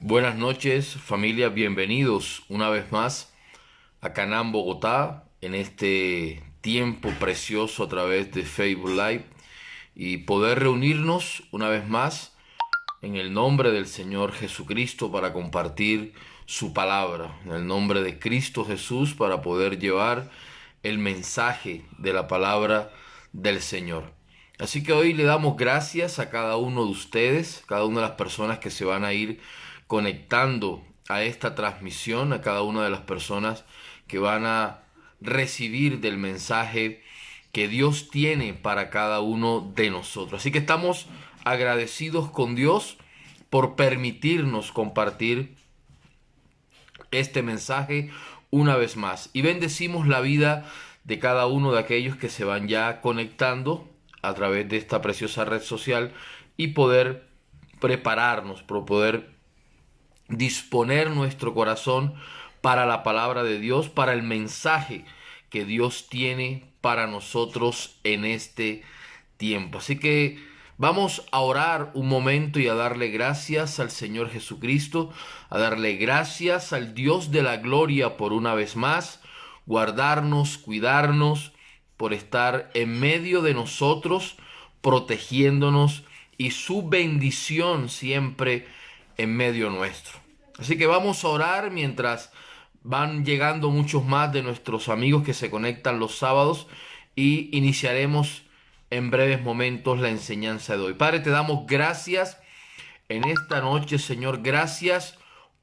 Buenas noches, familia, bienvenidos una vez más a Canán Bogotá en este tiempo precioso a través de Facebook Live y poder reunirnos una vez más en el nombre del Señor Jesucristo para compartir su palabra, en el nombre de Cristo Jesús para poder llevar el mensaje de la palabra del Señor. Así que hoy le damos gracias a cada uno de ustedes, cada una de las personas que se van a ir conectando a esta transmisión, a cada una de las personas que van a recibir del mensaje que Dios tiene para cada uno de nosotros. Así que estamos agradecidos con Dios por permitirnos compartir este mensaje una vez más. Y bendecimos la vida de cada uno de aquellos que se van ya conectando a través de esta preciosa red social y poder prepararnos, por poder disponer nuestro corazón para la palabra de Dios, para el mensaje que Dios tiene para nosotros en este tiempo. Así que vamos a orar un momento y a darle gracias al Señor Jesucristo, a darle gracias al Dios de la gloria por una vez más, guardarnos, cuidarnos, por estar en medio de nosotros, protegiéndonos y su bendición siempre en medio nuestro. Así que vamos a orar mientras van llegando muchos más de nuestros amigos que se conectan los sábados y iniciaremos en breves momentos la enseñanza de hoy. Padre, te damos gracias en esta noche, Señor. Gracias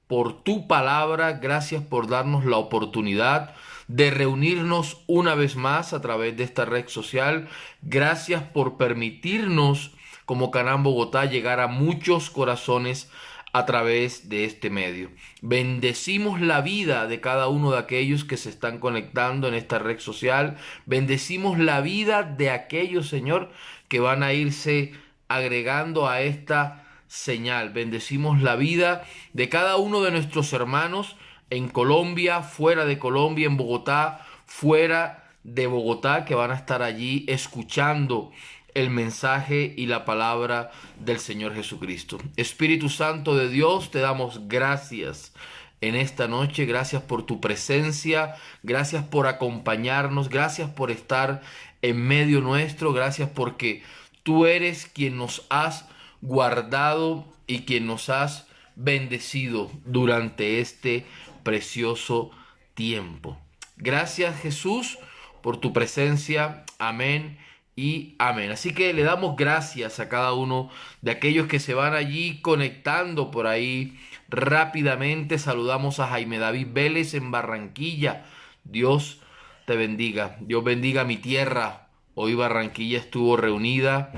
por tu palabra, gracias por darnos la oportunidad de reunirnos una vez más a través de esta red social. Gracias por permitirnos como Canán Bogotá llegar a muchos corazones a través de este medio. Bendecimos la vida de cada uno de aquellos que se están conectando en esta red social. Bendecimos la vida de aquellos, Señor, que van a irse agregando a esta señal. Bendecimos la vida de cada uno de nuestros hermanos en Colombia, fuera de Colombia, en Bogotá, fuera de Bogotá, que van a estar allí escuchando el mensaje y la palabra del Señor Jesucristo. Espíritu Santo de Dios, te damos gracias en esta noche. Gracias por tu presencia, gracias por acompañarnos, gracias por estar en medio nuestro, gracias porque tú eres quien nos has guardado y quien nos has bendecido durante este precioso tiempo. Gracias, Jesús, por tu presencia. Amén y amén. Así que le damos gracias a cada uno de aquellos que se van allí conectando por ahí rápidamente. Saludamos a Jaime David Vélez en Barranquilla. Dios te bendiga. Dios bendiga mi tierra. Hoy Barranquilla estuvo reunida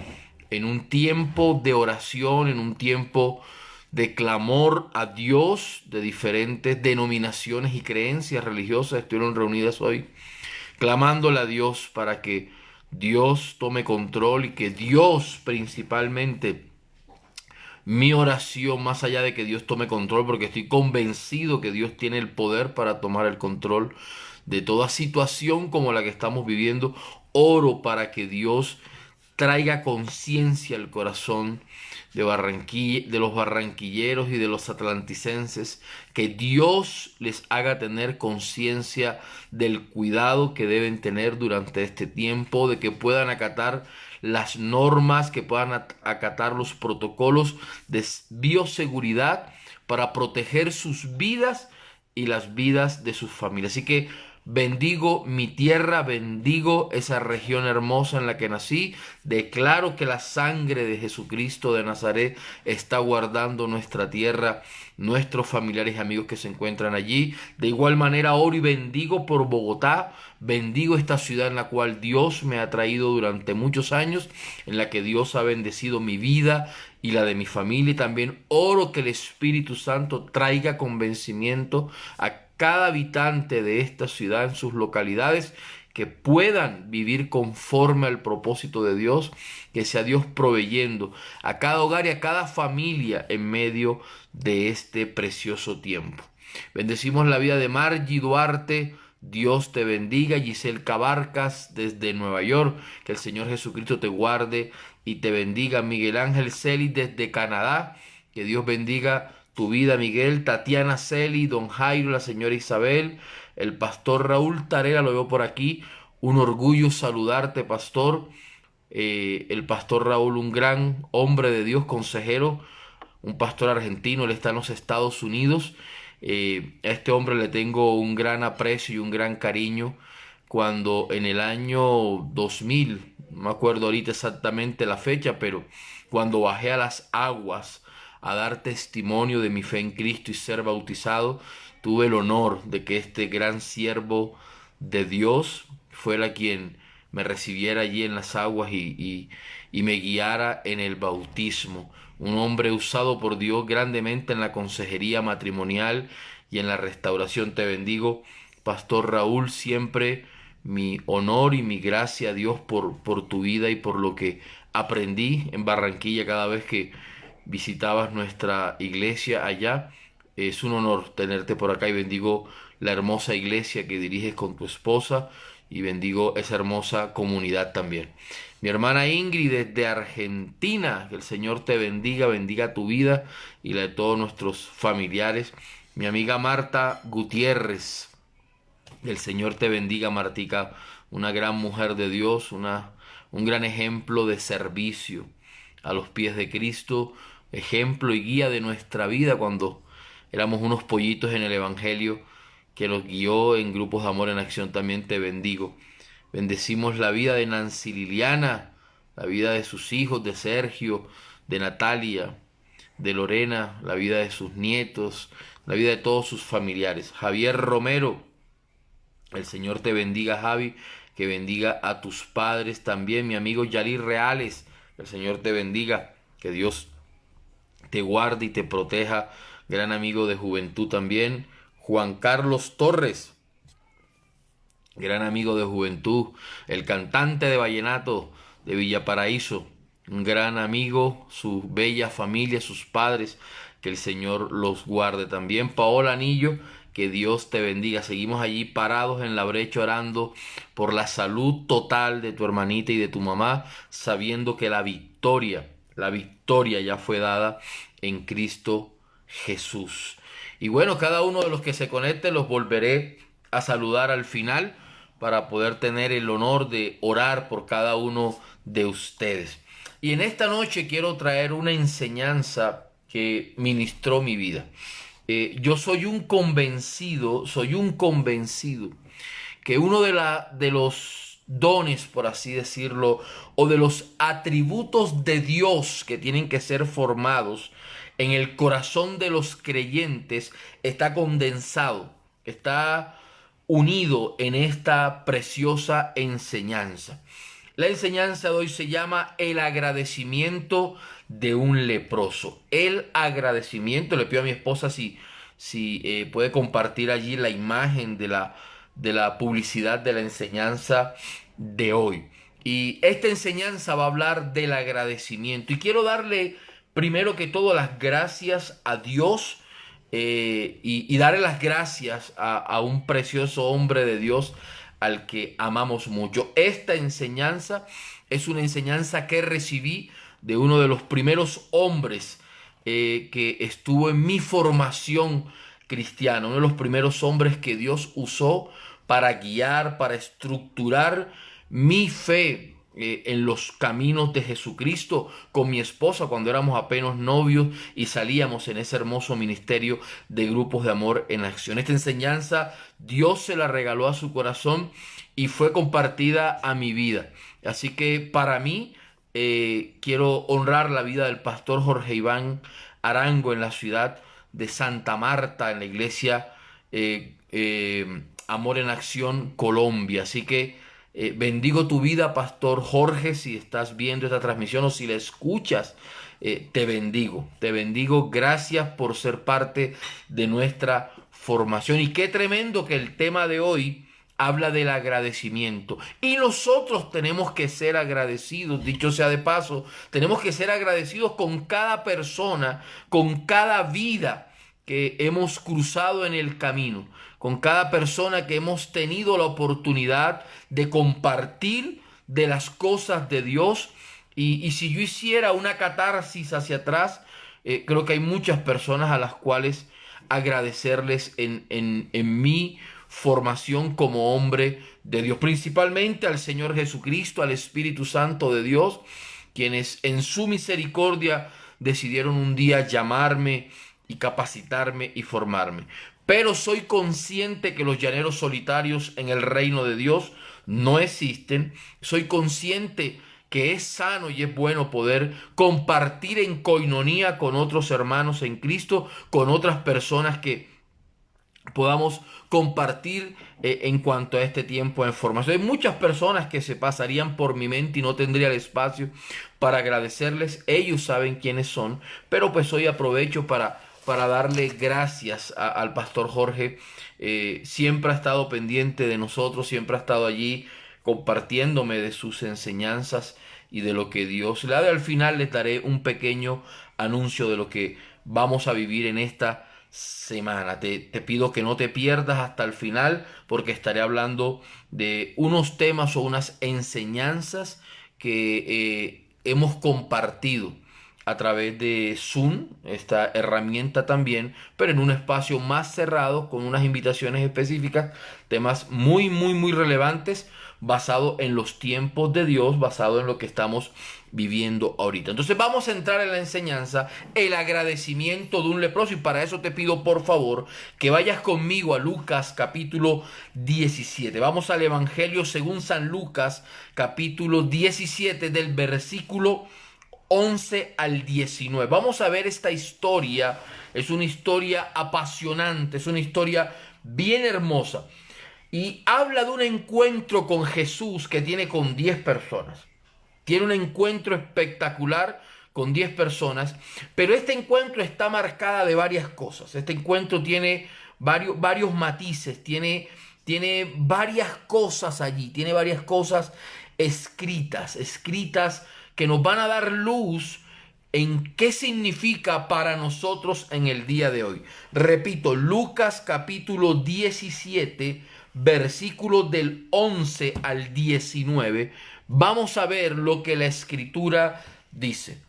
en un tiempo de oración, en un tiempo de clamor a Dios. De diferentes denominaciones y creencias religiosas estuvieron reunidas hoy, clamándole a Dios para que Dios tome control y que Dios principalmente, mi oración más allá de que Dios tome control, porque estoy convencido que Dios tiene el poder para tomar el control de toda situación como la que estamos viviendo. Oro para que Dios traiga conciencia al corazón de Barranquilla, de los barranquilleros y de los atlanticenses, que Dios les haga tener conciencia del cuidado que deben tener durante este tiempo, de que puedan acatar las normas, que puedan acatar los protocolos de bioseguridad para proteger sus vidas y las vidas de sus familias. Así que bendigo mi tierra, bendigo esa región hermosa en la que nací. Declaro que la sangre de Jesucristo de Nazaret está guardando nuestra tierra, nuestros familiares y amigos que se encuentran allí. De igual manera oro y bendigo por Bogotá, bendigo esta ciudad en la cual Dios me ha traído durante muchos años, en la que Dios ha bendecido mi vida y la de mi familia. Y también oro que el Espíritu Santo traiga convencimiento a cada habitante de esta ciudad en sus localidades, que puedan vivir conforme al propósito de Dios, que sea Dios proveyendo a cada hogar y a cada familia en medio de este precioso tiempo. Bendecimos la vida de Margie Duarte. Dios te bendiga. Giselle Cabarcas desde Nueva York, que el Señor Jesucristo te guarde y te bendiga. Miguel Ángel Celis desde Canadá, que Dios bendiga tu vida, Miguel, Tatiana Celi, don Jairo, la señora Isabel, el pastor Raúl Tarera, lo veo por aquí. Un orgullo saludarte, pastor. El pastor Raúl, un gran hombre de Dios, consejero, un pastor argentino, él está en los Estados Unidos. A este hombre le tengo un gran aprecio y un gran cariño. Cuando en el año 2000, no me acuerdo ahorita exactamente la fecha, pero cuando bajé a las aguas a dar testimonio de mi fe en Cristo y ser bautizado, tuve el honor de que este gran siervo de Dios fuera quien me recibiera allí en las aguas y me guiara en el bautismo. Un hombre usado por Dios grandemente en la consejería matrimonial y en la restauración. Te bendigo, pastor Raúl, siempre mi honor y mi gracia a Dios por tu vida y por lo que aprendí en Barranquilla cada vez que visitabas nuestra iglesia allá. Es un honor tenerte por acá y bendigo la hermosa iglesia que diriges con tu esposa y bendigo esa hermosa comunidad también. Mi hermana Ingrid desde Argentina, que el Señor te bendiga, bendiga tu vida y la de todos nuestros familiares. Mi amiga Marta Gutiérrez, el Señor te bendiga, Martica, una gran mujer de Dios, un gran ejemplo de servicio a los pies de Cristo, ejemplo y guía de nuestra vida cuando éramos unos pollitos en el Evangelio, que los guió en grupos de amor en acción. También te bendigo. Bendecimos la vida de Nancy Liliana, la vida de sus hijos, de Sergio, de Natalia, de Lorena, la vida de sus nietos, la vida de todos sus familiares. Javier Romero, el Señor te bendiga, Javi, que bendiga a tus padres también. Mi amigo Yalir Reales, el Señor te bendiga, que Dios te guarde y te proteja. Gran amigo de juventud también. Juan Carlos Torres, gran amigo de juventud, el cantante de vallenato de Villaparaíso, un gran amigo, su bella familia, sus padres, que el Señor los guarde también. Paola Anillo, que Dios te bendiga. Seguimos allí parados en la brecha orando por la salud total de tu hermanita y de tu mamá, sabiendo que la victoria ya fue dada en Cristo Jesús. Y bueno, cada uno de los que se conecte los volveré a saludar al final para poder tener el honor de orar por cada uno de ustedes. Y en esta noche quiero traer una enseñanza que ministró mi vida. Yo soy un convencido que uno de los dones, por así decirlo, o de los atributos de Dios que tienen que ser formados en el corazón de los creyentes está condensado, está unido en esta preciosa enseñanza. La enseñanza de hoy se llama el agradecimiento de un leproso. El agradecimiento, le pido a mi esposa si puede compartir allí la imagen de la publicidad de la enseñanza de hoy. Y esta enseñanza va a hablar del agradecimiento. Y quiero darle primero que todo las gracias a Dios y darle las gracias a un precioso hombre de Dios al que amamos mucho. Esta enseñanza es una enseñanza que recibí de uno de los primeros hombres que estuvo en mi formación cristiana, uno de los primeros hombres que Dios usó para guiar, para estructurar mi fe en los caminos de Jesucristo con mi esposa cuando éramos apenas novios y salíamos en ese hermoso ministerio de grupos de amor en acción. Esta enseñanza Dios se la regaló a su corazón y fue compartida a mi vida. Así que para mí quiero honrar la vida del pastor Jorge Iván Arango en la ciudad de Santa Marta, en la iglesia Amor en Acción, Colombia. Así que bendigo tu vida, pastor Jorge, si estás viendo esta transmisión o si la escuchas, te bendigo, gracias por ser parte de nuestra formación. Y qué tremendo que el tema de hoy habla del agradecimiento. Y nosotros tenemos que ser agradecidos, dicho sea de paso, tenemos que ser agradecidos con cada persona, con cada vida que hemos cruzado en el camino, con cada persona que hemos tenido la oportunidad de compartir de las cosas de Dios. Y si yo hiciera una catarsis hacia atrás, Creo que hay muchas personas a las cuales agradecerles en mi formación como hombre de Dios, principalmente al Señor Jesucristo, al Espíritu Santo de Dios, quienes en su misericordia decidieron un día llamarme y capacitarme y formarme. Pero soy consciente que los llaneros solitarios en el reino de Dios no existen. Soy consciente que es sano y es bueno poder compartir en coinonía con otros hermanos en Cristo, con otras personas que podamos compartir en cuanto a este tiempo en formación. Hay muchas personas que se pasarían por mi mente y no tendría el espacio para agradecerles. Ellos saben quiénes son, pero pues hoy aprovecho para darle gracias al pastor Jorge. Siempre ha estado pendiente de nosotros, siempre ha estado allí compartiéndome de sus enseñanzas y de lo que Dios le da. Al final les daré un pequeño anuncio de lo que vamos a vivir en esta semana. Te pido que no te pierdas hasta el final porque estaré hablando de unos temas o unas enseñanzas que hemos compartido a través de Zoom, esta herramienta también, pero en un espacio más cerrado con unas invitaciones específicas, temas muy relevantes basado en los tiempos de Dios, basado en lo que estamos viviendo ahorita. Entonces vamos a entrar en la enseñanza, el agradecimiento de un leproso, y para eso te pido por favor que vayas conmigo a Lucas capítulo 17. Vamos al Evangelio según San Lucas capítulo 17 del versículo 11 al 19. Vamos a ver esta historia. Es una historia apasionante, es una historia bien hermosa. Y habla de un encuentro con Jesús que tiene con 10 personas. Tiene un encuentro espectacular con 10 personas, pero este encuentro está marcada de varias cosas. Este encuentro tiene varios matices, tiene varias cosas allí, tiene varias cosas escritas que nos van a dar luz en qué significa para nosotros en el día de hoy. Repito, Lucas capítulo 17, versículos del 11 al 19. Vamos a ver lo que la escritura dice.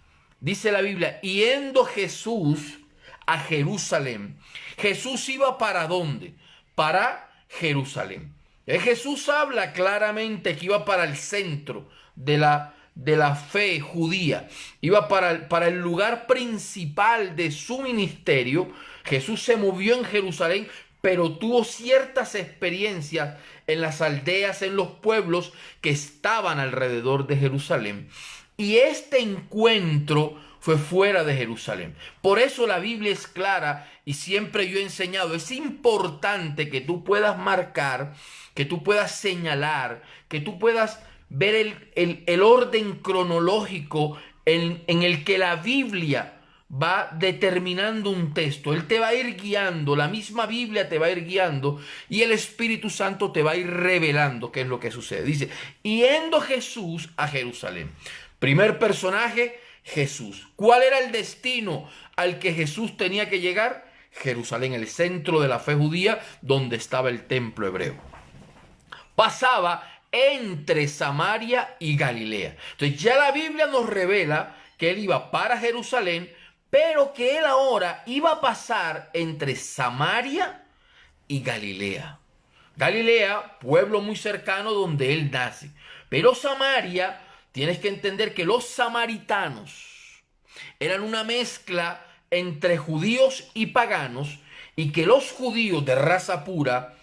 Dice la Biblia, yendo Jesús a Jerusalén. Jesús iba ¿para dónde? Para Jerusalén. Jesús habla claramente que iba para el centro de la fe judía. Iba para el lugar principal de su ministerio. Jesús se movió en Jerusalén, pero tuvo ciertas experiencias en las aldeas, en los pueblos que estaban alrededor de Jerusalén. Y este encuentro fue fuera de Jerusalén. Por eso la Biblia es clara y siempre yo he enseñado, es importante que tú puedas marcar, que tú puedas señalar, que tú puedas ver el orden cronológico en el que la Biblia va determinando un texto. Él te va a ir guiando, la misma Biblia te va a ir guiando y el Espíritu Santo te va a ir revelando qué es lo que sucede. Dice, yendo Jesús a Jerusalén. Primer personaje, Jesús. ¿Cuál era el destino al que Jesús tenía que llegar? Jerusalén, el centro de la fe judía, donde estaba el templo hebreo. Pasaba entre Samaria y Galilea. Entonces ya la Biblia nos revela que él iba para Jerusalén, pero que él ahora iba a pasar entre Samaria y Galilea. Galilea, pueblo muy cercano donde él nace. Pero Samaria, tienes que entender que los samaritanos eran una mezcla entre judíos y paganos, y que los judíos de raza pura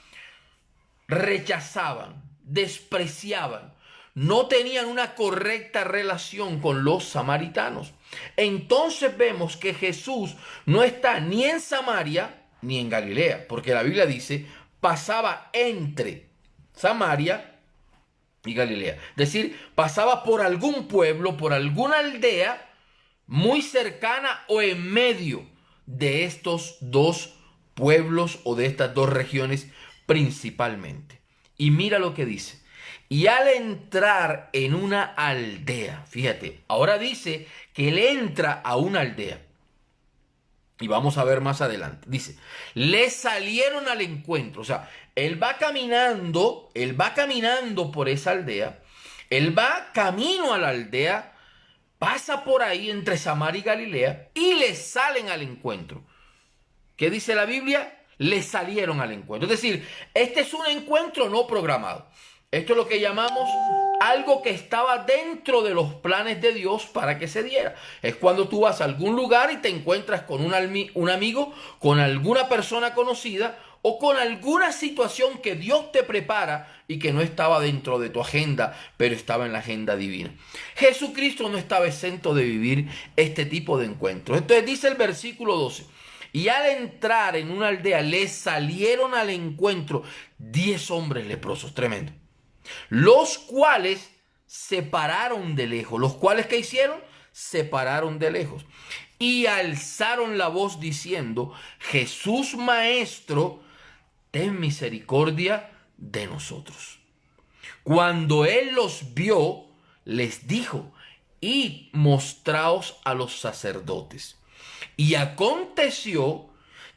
rechazaban, despreciaban, no tenían una correcta relación con los samaritanos. Entonces vemos que Jesús no está ni en Samaria ni en Galilea, porque la Biblia dice, pasaba entre Samaria y Galilea. Es decir, pasaba por algún pueblo, por alguna aldea muy cercana o en medio de estos dos pueblos o de estas dos regiones principalmente. Y mira lo que dice. Y al entrar en una aldea, fíjate, ahora dice que él entra a una aldea. Y vamos a ver más adelante. Dice, le salieron al encuentro. O sea, él va caminando por esa aldea. Él va camino a la aldea pasa por ahí entre Samaria y Galilea y le salen al encuentro. ¿Qué dice la Biblia? Le salieron al encuentro. Es decir, este es un encuentro no programado. Esto es lo que llamamos algo que estaba dentro de los planes de Dios para que se diera. Es cuando tú vas a algún lugar y te encuentras con un amigo, con alguna persona conocida o con alguna situación que Dios te prepara y que no estaba dentro de tu agenda, pero estaba en la agenda divina. Jesucristo no estaba exento de vivir este tipo de encuentros. Entonces dice el versículo 12. Y al entrar en una aldea le salieron al encuentro 10 hombres leprosos, tremendo, los cuales se pararon de lejos. ¿Los cuales qué hicieron? Se pararon de lejos y alzaron la voz diciendo: Jesús Maestro, ten misericordia de nosotros. Cuando él los vio, les dijo: id, mostraos a los sacerdotes. Y aconteció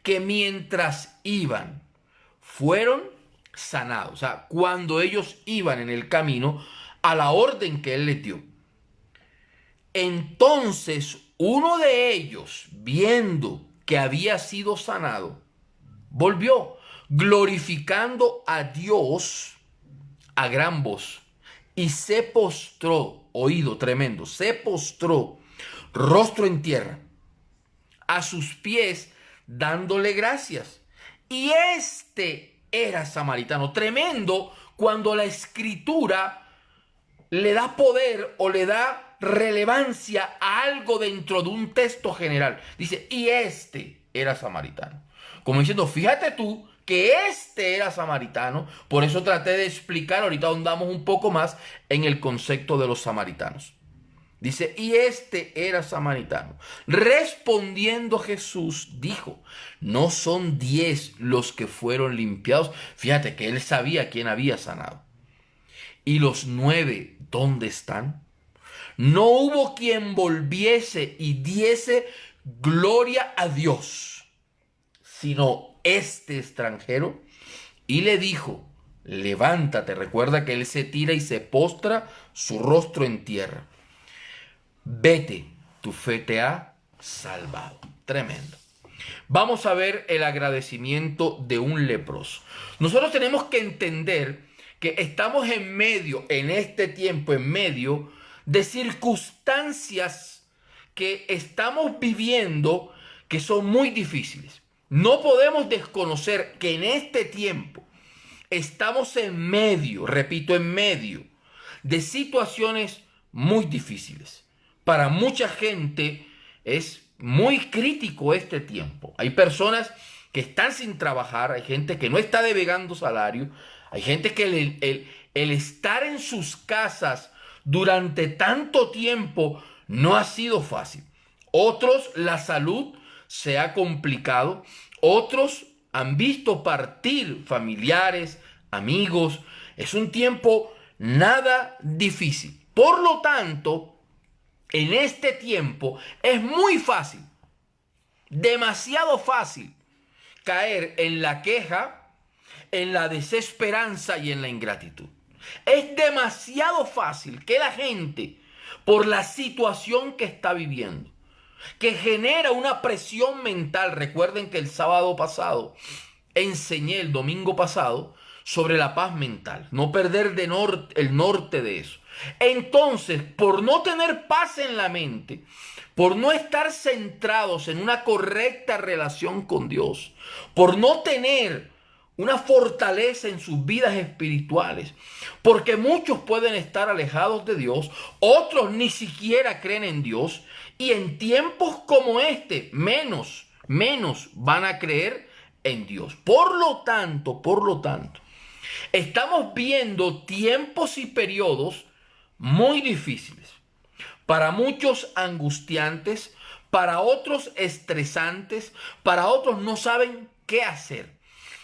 que mientras iban, fueron sanados. O sea, cuando ellos iban en el camino a la orden que él les dio. Entonces uno de ellos, viendo que había sido sanado, volvió, glorificando a Dios a gran voz, y se postró, oído tremendo, se postró, rostro en tierra, a sus pies, dándole gracias. Y este era samaritano. Tremendo cuando la escritura le da poder o le da relevancia a algo dentro de un texto general. Dice, y este era samaritano. Como diciendo, fíjate tú que este era samaritano. Por eso traté de explicar, ahorita ahondamos un poco más en el concepto de los samaritanos. Dice, y este era samaritano. Respondiendo Jesús dijo, no son 10 los que fueron limpiados. Fíjate que él sabía quién había sanado. ¿Y los 9 dónde están? No hubo quien volviese y diese gloria a Dios, sino este extranjero. Y le dijo, levántate. Recuerda que él se tira y se postra su rostro en tierra. Vete, tu fe te ha salvado. Tremendo. Vamos a ver el agradecimiento de un leproso. Nosotros tenemos que entender que estamos en medio, en este tiempo, en medio de circunstancias que estamos viviendo que son muy difíciles. No podemos desconocer que en este tiempo estamos en medio, repito, en medio de situaciones muy difíciles. Para mucha gente es muy crítico este tiempo. Hay personas que están sin trabajar, hay gente que no está devengando salario, hay gente que el estar en sus casas durante tanto tiempo no ha sido fácil. Otros, la salud se ha complicado. Otros han visto partir familiares, amigos. Es un tiempo nada difícil. Por lo tanto, en este tiempo es muy fácil, demasiado fácil, caer en la queja, en la desesperanza y en la ingratitud. Es demasiado fácil que la gente, por la situación que está viviendo, que genera una presión mental. Recuerden que el sábado pasado enseñé, el domingo pasado, sobre la paz mental, no perder el norte de eso. Entonces, por no tener paz en la mente, por no estar centrados en una correcta relación con Dios, por no tener una fortaleza en sus vidas espirituales, porque muchos pueden estar alejados de Dios, otros ni siquiera creen en Dios, y en tiempos como este, menos van a creer en Dios. Por lo tanto, estamos viendo tiempos y periodos muy difíciles, para muchos angustiantes, para otros estresantes, para otros no saben qué hacer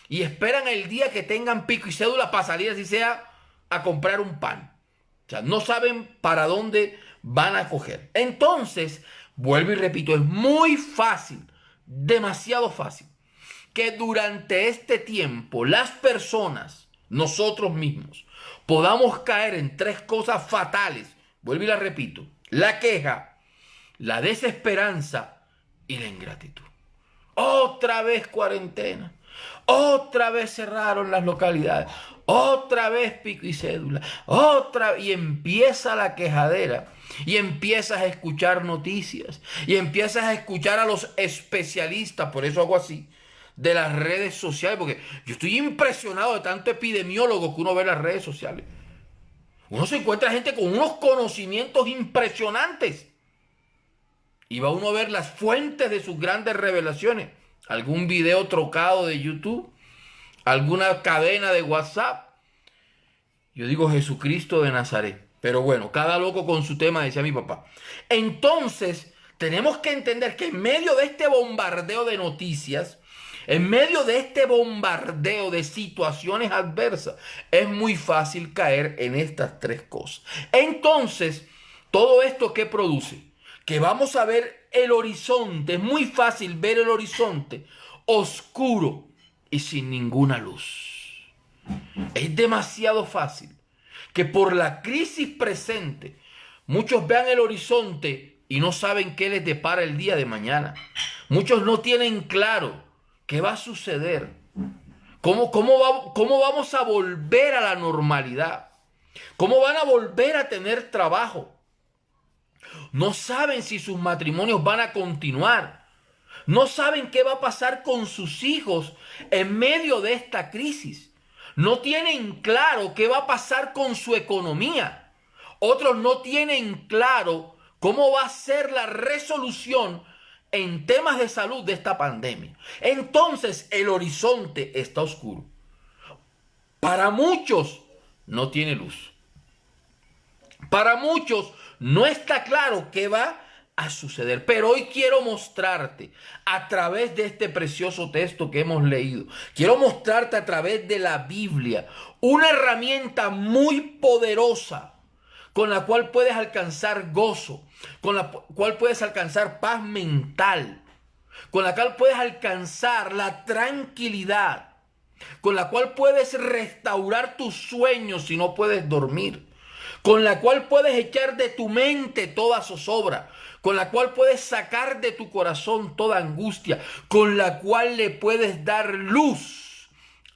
y esperan el día que tengan pico y cédula para salir, así sea, a comprar un pan. O sea, no saben para dónde van a coger. Entonces, vuelvo y repito, es muy fácil, demasiado fácil, que durante este tiempo las personas, nosotros mismos, podamos caer en 3 cosas fatales. Vuelvo y la repito: la queja, la desesperanza y la ingratitud. Otra vez cuarentena. Otra vez cerraron las localidades. Otra vez pico y cédula. Y empieza la quejadera. Y empiezas a escuchar noticias. Y empiezas a escuchar a los especialistas. Por eso hago así. De las redes sociales. Porque yo estoy impresionado de tanto epidemiólogo que uno ve en las redes sociales. Uno se encuentra gente con unos conocimientos impresionantes. Y va uno a ver las fuentes de sus grandes revelaciones. Algún video trocado de YouTube. Alguna cadena de WhatsApp. Yo digo Jesucristo de Nazaret. Pero bueno, cada loco con su tema, decía mi papá. Entonces, tenemos que entender que en medio de este bombardeo de noticias, en medio de este bombardeo de situaciones adversas, es muy fácil caer en estas tres cosas. Entonces, ¿todo esto qué produce? Que vamos a ver el horizonte. Es muy fácil ver el horizonte oscuro y sin ninguna luz. Es demasiado fácil que por la crisis presente muchos vean el horizonte y no saben qué les depara el día de mañana. Muchos no tienen claro qué va a suceder. ¿Cómo vamos a volver a la normalidad? ¿Cómo van a volver a tener trabajo? No saben si sus matrimonios van a continuar. No saben qué va a pasar con sus hijos en medio de esta crisis. No tienen claro qué va a pasar con su economía. Otros no tienen claro cómo va a ser la resolución en temas de salud de esta pandemia. Entonces el horizonte está oscuro. Para muchos no tiene luz. Para muchos no está claro qué va a suceder. Pero hoy quiero mostrarte a través de este precioso texto que hemos leído. Quiero mostrarte a través de la Biblia una herramienta muy poderosa con la cual puedes alcanzar gozo, con la cual puedes alcanzar paz mental, con la cual puedes alcanzar la tranquilidad, con la cual puedes restaurar tus sueños si no puedes dormir, con la cual puedes echar de tu mente toda zozobra, con la cual puedes sacar de tu corazón toda angustia, con la cual le puedes dar luz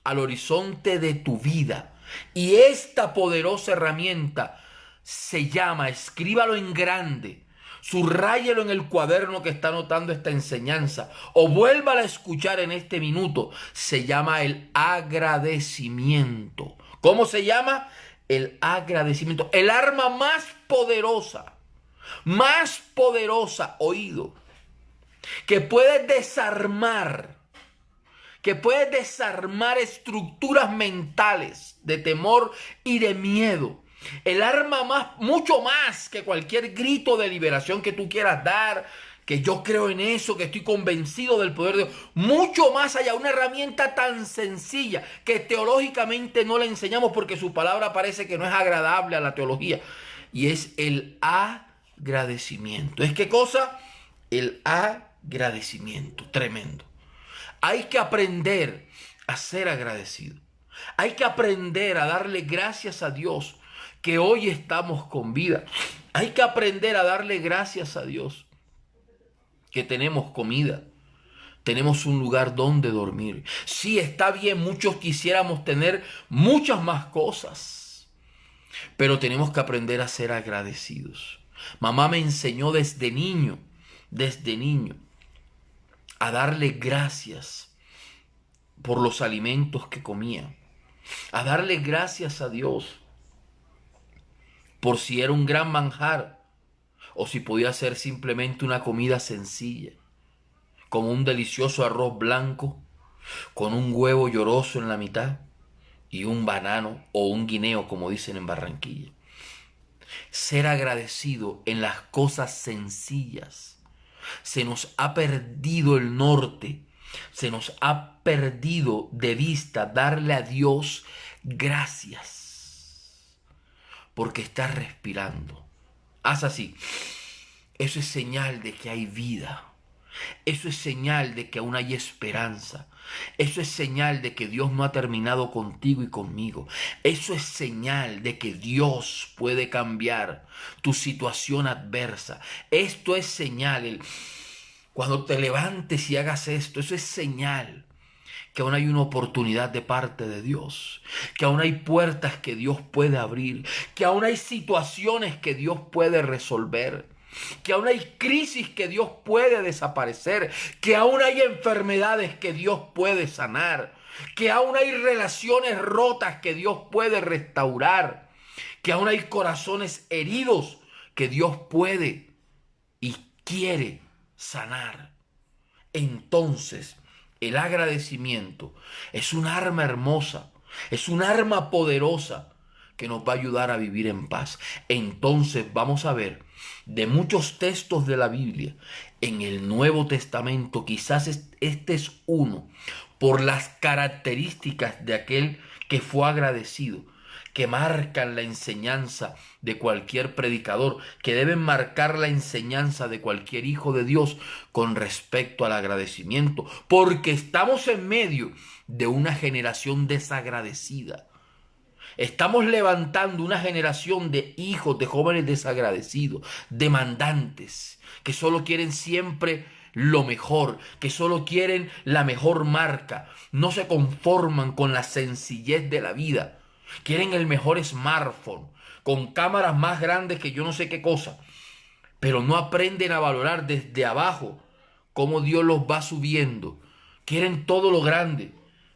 al horizonte de tu vida. Y esta poderosa herramienta se llama, escríbalo en grande, subráyelo en el cuaderno que está anotando esta enseñanza, o vuélvala a escuchar en este minuto, se llama el agradecimiento. ¿Cómo se llama? El agradecimiento, el arma más poderosa, oído, que puede desarmar estructuras mentales de temor y de miedo. El arma mucho más que cualquier grito de liberación que tú quieras dar, que yo creo en eso, que estoy convencido del poder de Dios. Mucho más allá, una herramienta tan sencilla que teológicamente no la enseñamos porque su palabra parece que no es agradable a la teología. Y es el agradecimiento. ¿Es qué cosa? El agradecimiento. Tremendo. Hay que aprender a ser agradecido. Hay que aprender a darle gracias a Dios que hoy estamos con vida. Hay que aprender a darle gracias a Dios que tenemos comida, tenemos un lugar donde dormir. Sí, está bien, muchos quisiéramos tener muchas más cosas, pero tenemos que aprender a ser agradecidos. Mamá me enseñó desde niño, a darle gracias por los alimentos que comía, a darle gracias a Dios por si era un gran manjar o si podía ser simplemente una comida sencilla, como un delicioso arroz blanco con un huevo lloroso en la mitad y un banano o un guineo, como dicen en Barranquilla. Ser agradecido en las cosas sencillas. Se nos ha perdido el norte, se nos ha perdido de vista darle a Dios gracias porque estás respirando. Haz así. Eso es señal de que hay vida. Eso es señal de que aún hay esperanza. Eso es señal de que Dios no ha terminado contigo y conmigo. Eso es señal de que Dios puede cambiar tu situación adversa. Esto es señal. Cuando te levantes y hagas esto, eso es señal que aún hay una oportunidad de parte de Dios, que aún hay puertas que Dios puede abrir, que aún hay situaciones que Dios puede resolver, que aún hay crisis que Dios puede desaparecer, que aún hay enfermedades que Dios puede sanar, que aún hay relaciones rotas que Dios puede restaurar, que aún hay corazones heridos que Dios puede y quiere sanar. Entonces, el agradecimiento es un arma hermosa, es un arma poderosa que nos va a ayudar a vivir en paz. Entonces vamos a ver de muchos textos de la Biblia en el Nuevo Testamento, quizás este es uno, por las características de aquel que fue agradecido, que marcan la enseñanza de cualquier predicador, que deben marcar la enseñanza de cualquier hijo de Dios con respecto al agradecimiento, porque estamos en medio de una generación desagradecida. Estamos levantando una generación de hijos, de jóvenes desagradecidos, demandantes, que solo quieren siempre lo mejor, que solo quieren la mejor marca, no se conforman con la sencillez de la vida. Quieren el mejor smartphone, con cámaras más grandes que yo no sé qué cosa, pero no aprenden a valorar desde abajo cómo Dios los va subiendo. Quieren todo lo grande,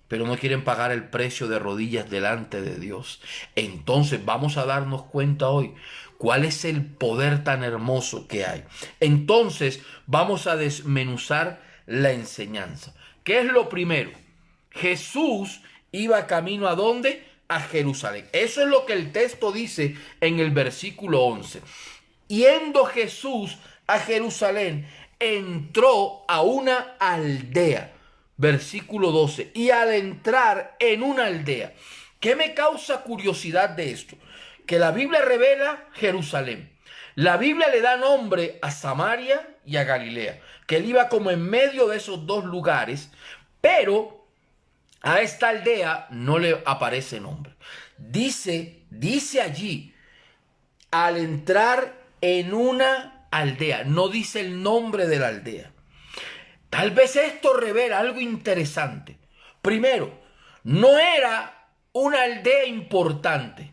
pero no quieren pagar el precio de rodillas delante de Dios. Entonces vamos a darnos cuenta hoy cuál es el poder tan hermoso que hay. Entonces vamos a desmenuzar la enseñanza. ¿Qué es lo primero? Jesús iba camino ¿a dónde? A Jerusalén. Eso es lo que el texto dice en el versículo 11. Yendo Jesús a Jerusalén, entró a una aldea. Versículo 12. Y al entrar en una aldea, ¿qué me causa curiosidad de esto? Que la Biblia revela Jerusalén. La Biblia le da nombre a Samaria y a Galilea, que él iba como en medio de esos dos lugares, pero a esta aldea no le aparece nombre. Dice allí, al entrar en una aldea, no dice el nombre de la aldea. Tal vez esto revela algo interesante. Primero, no era una aldea importante,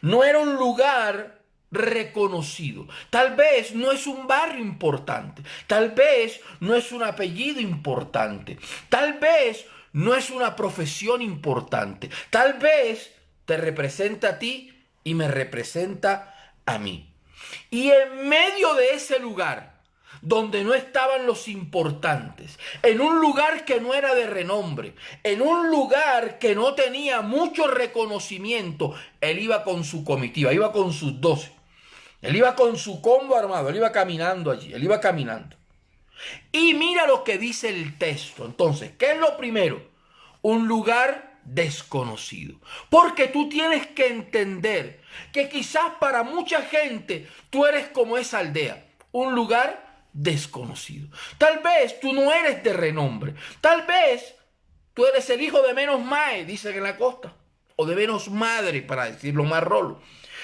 no era un lugar reconocido. Tal vez no es un barrio importante, tal vez no es un apellido importante, tal vez no es una profesión importante, tal vez te representa a ti y me representa a mí. Y en medio de ese lugar, donde no estaban los importantes, en un lugar que no era de renombre, en un lugar que no tenía mucho reconocimiento, él iba con su comitiva, iba con sus 12, él iba con su combo armado, él iba caminando allí, él iba caminando. Y mira lo que dice el texto. Entonces, ¿qué es lo primero? Un lugar desconocido. Porque tú tienes que entender que quizás para mucha gente tú eres como esa aldea, un lugar desconocido. Tal vez tú no eres de renombre. Tal vez tú eres el hijo de menos mae, dicen en la costa, o de menos madre, para decirlo más rolo.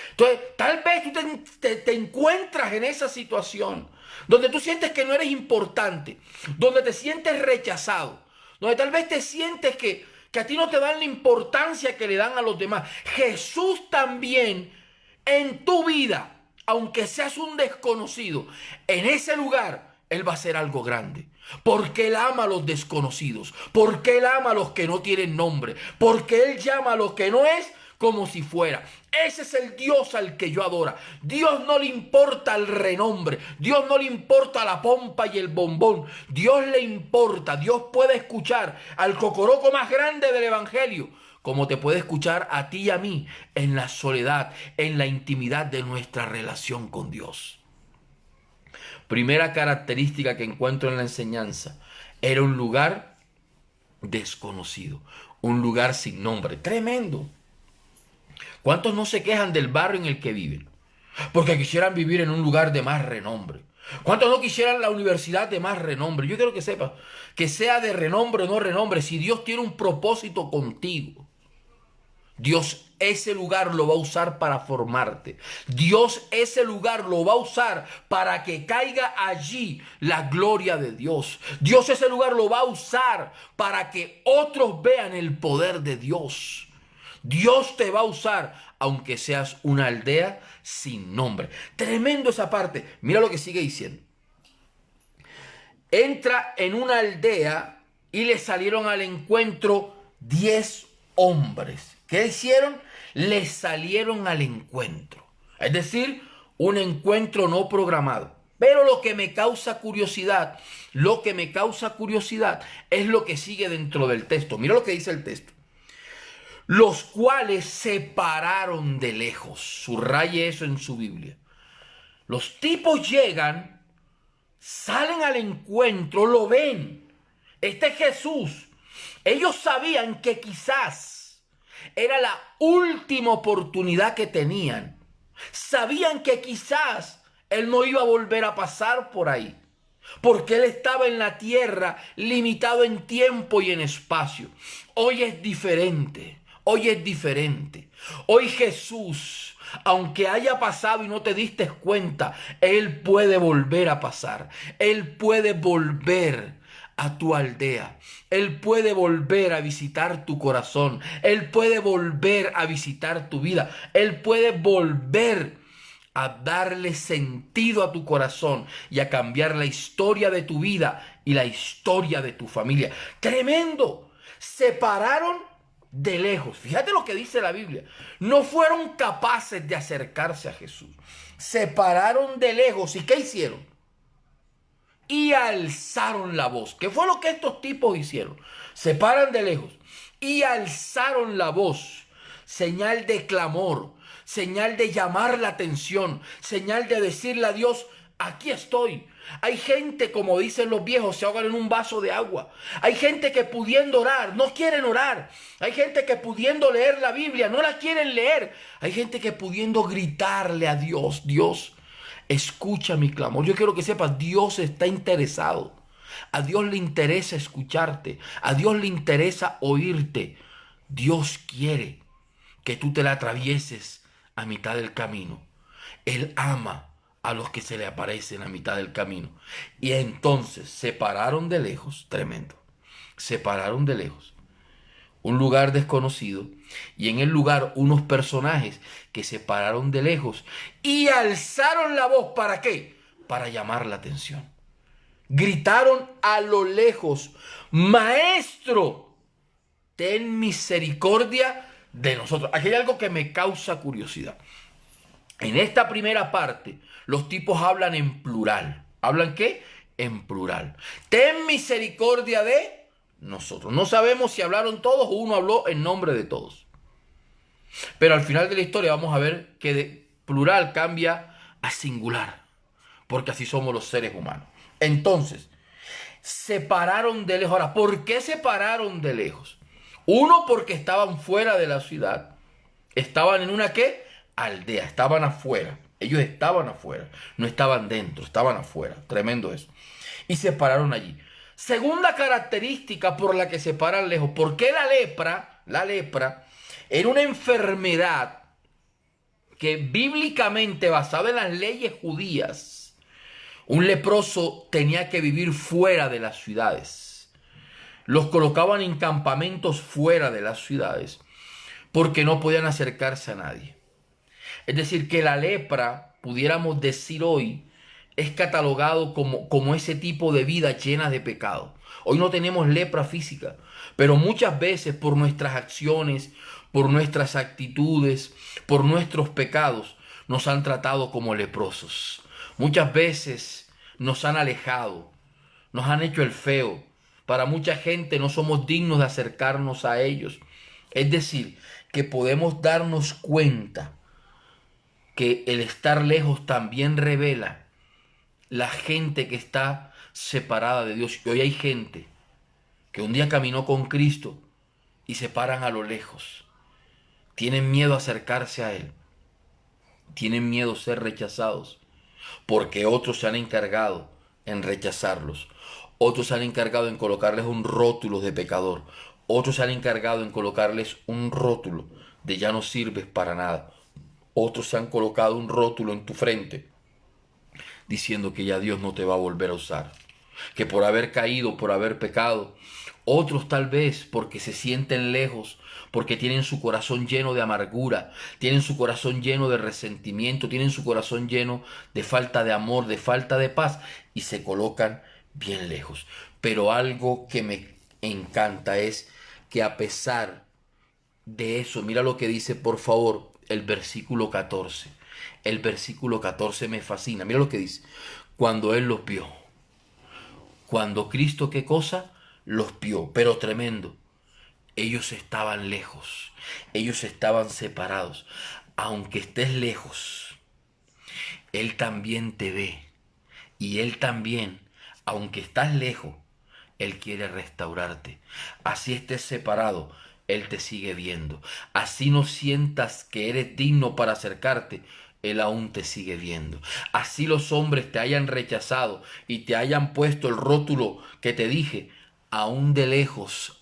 Entonces, tal vez tú te encuentras en esa situación donde tú sientes que no eres importante, donde te sientes rechazado, donde tal vez te sientes que a ti no te dan la importancia que le dan a los demás. Jesús también en tu vida, aunque seas un desconocido, en ese lugar Él va a hacer algo grande. Porque Él ama a los desconocidos, porque Él ama a los que no tienen nombre, porque Él llama a lo que no es como si fuera. Ese es el Dios al que yo adoro. Dios no le importa el renombre, Dios no le importa la pompa y el bombón. Dios le importa, Dios puede escuchar al cocoroco más grande del evangelio, como te puede escuchar a ti y a mí en la soledad, en la intimidad de nuestra relación con Dios. Primera característica que encuentro en la enseñanza: era un lugar desconocido, un lugar sin nombre. Tremendo. ¿Cuántos no se quejan del barrio en el que viven? Porque quisieran vivir en un lugar de más renombre. ¿Cuántos no quisieran la universidad de más renombre? Yo quiero que sepas que sea de renombre o no renombre, si Dios tiene un propósito contigo, Dios ese lugar lo va a usar para formarte. Dios ese lugar lo va a usar para que caiga allí la gloria de Dios. Dios ese lugar lo va a usar para que otros vean el poder de Dios. Dios te va a usar aunque seas una aldea sin nombre. Tremendo esa parte. Mira lo que sigue diciendo. Entra en una aldea y le salieron al encuentro 10 hombres. ¿Qué hicieron? Le salieron al encuentro. Es decir, un encuentro no programado. Pero lo que me causa curiosidad es lo que sigue dentro del texto. Mira lo que dice el texto. Los cuales se pararon de lejos. Subraye eso en su Biblia. Los tipos llegan, salen al encuentro, lo ven. Este es Jesús. Ellos sabían que quizás era la última oportunidad que tenían. Sabían que quizás Él no iba a volver a pasar por ahí, porque Él estaba en la tierra, limitado en tiempo y en espacio. Hoy es diferente. Hoy es diferente. Hoy Jesús, aunque haya pasado y no te diste cuenta, Él puede volver a pasar. Él puede volver a tu aldea. Él puede volver a visitar tu corazón. Él puede volver a visitar tu vida. Él puede volver a darle sentido a tu corazón y a cambiar la historia de tu vida y la historia de tu familia. ¡Tremendo! Se pararon de lejos. Fíjate lo que dice la Biblia. No fueron capaces de acercarse a Jesús. Se pararon de lejos. ¿Y qué hicieron? Y alzaron la voz. ¿Qué fue lo que estos tipos hicieron? Se paran de lejos y alzaron la voz. Señal de clamor, señal de llamar la atención, señal de decirle a Dios: aquí estoy. Hay gente, como dicen los viejos, se ahogan en un vaso de agua. Hay gente que pudiendo orar, no quieren orar. Hay gente que pudiendo leer la Biblia, no la quieren leer. Hay gente que pudiendo gritarle a Dios: Dios, escucha mi clamor. Yo quiero que sepas, Dios está interesado. A Dios le interesa escucharte. A Dios le interesa oírte. Dios quiere que tú te la atravieses a mitad del camino. Él ama a los que se le aparecen a mitad del camino. Y entonces se pararon de lejos, tremendo, se pararon de lejos, un lugar desconocido, y en el lugar unos personajes que se pararon de lejos y alzaron la voz. ¿Para qué? Para llamar la atención. Gritaron a lo lejos: Maestro, ten misericordia de nosotros. Aquí hay algo que me causa curiosidad. En esta primera parte, los tipos hablan en plural. ¿Hablan qué? En plural. Ten misericordia de nosotros. No sabemos si hablaron todos o uno habló en nombre de todos. Pero al final de la historia vamos a ver que de plural cambia a singular, porque así somos los seres humanos. Entonces, se pararon de lejos. Ahora, ¿por qué se pararon de lejos? Uno, porque estaban fuera de la ciudad. Estaban en una ¿qué? Aldea, estaban afuera. Ellos estaban afuera, no estaban dentro, estaban afuera. Tremendo eso. Y se pararon allí. Segunda característica por la que se paran lejos. ¿Por qué la lepra era una enfermedad que bíblicamente, basada en las leyes judías, un leproso tenía que vivir fuera de las ciudades? Los colocaban en campamentos fuera de las ciudades porque no podían acercarse a nadie. Es decir, que la lepra, pudiéramos decir hoy, es catalogado como ese tipo de vida llena de pecado. Hoy no tenemos lepra física, pero muchas veces por nuestras acciones, por nuestras actitudes, por nuestros pecados, nos han tratado como leprosos. Muchas veces nos han alejado, nos han hecho el feo. Para mucha gente no somos dignos de acercarnos a ellos. Es decir, que podemos darnos cuenta que el estar lejos también revela la gente que está separada de Dios. Y hoy hay gente que un día caminó con Cristo y se paran a lo lejos. Tienen miedo a acercarse a Él. Tienen miedo a ser rechazados. porque otros se han encargado en rechazarlos. Otros se han encargado en colocarles un rótulo de pecador. Otros se han encargado en colocarles un rótulo de ya no sirves para nada. Otros se han colocado un rótulo en tu frente diciendo que ya Dios no te va a volver a usar. Que por haber caído, por haber pecado. Otros tal vez porque se sienten lejos, porque tienen su corazón lleno de amargura, tienen su corazón lleno de resentimiento, tienen su corazón lleno de falta de amor, de falta de paz, y se colocan bien lejos. Pero algo que me encanta es que a pesar de eso, mira lo que dice, por favor, el versículo 14. El versículo 14 me fascina. Mira lo que dice. Cuando Él los vio. Cuando Cristo, ¿qué cosa? Los vio. Pero tremendo. Ellos estaban lejos. Ellos estaban separados. Aunque estés lejos, Él también te ve. Y Él también, aunque estás lejos, Él quiere restaurarte. Así estés separado, Él te sigue viendo. Así no sientas que eres digno para acercarte, Él aún te sigue viendo. Así los hombres te hayan rechazado y te hayan puesto el rótulo que te dije, aún de lejos,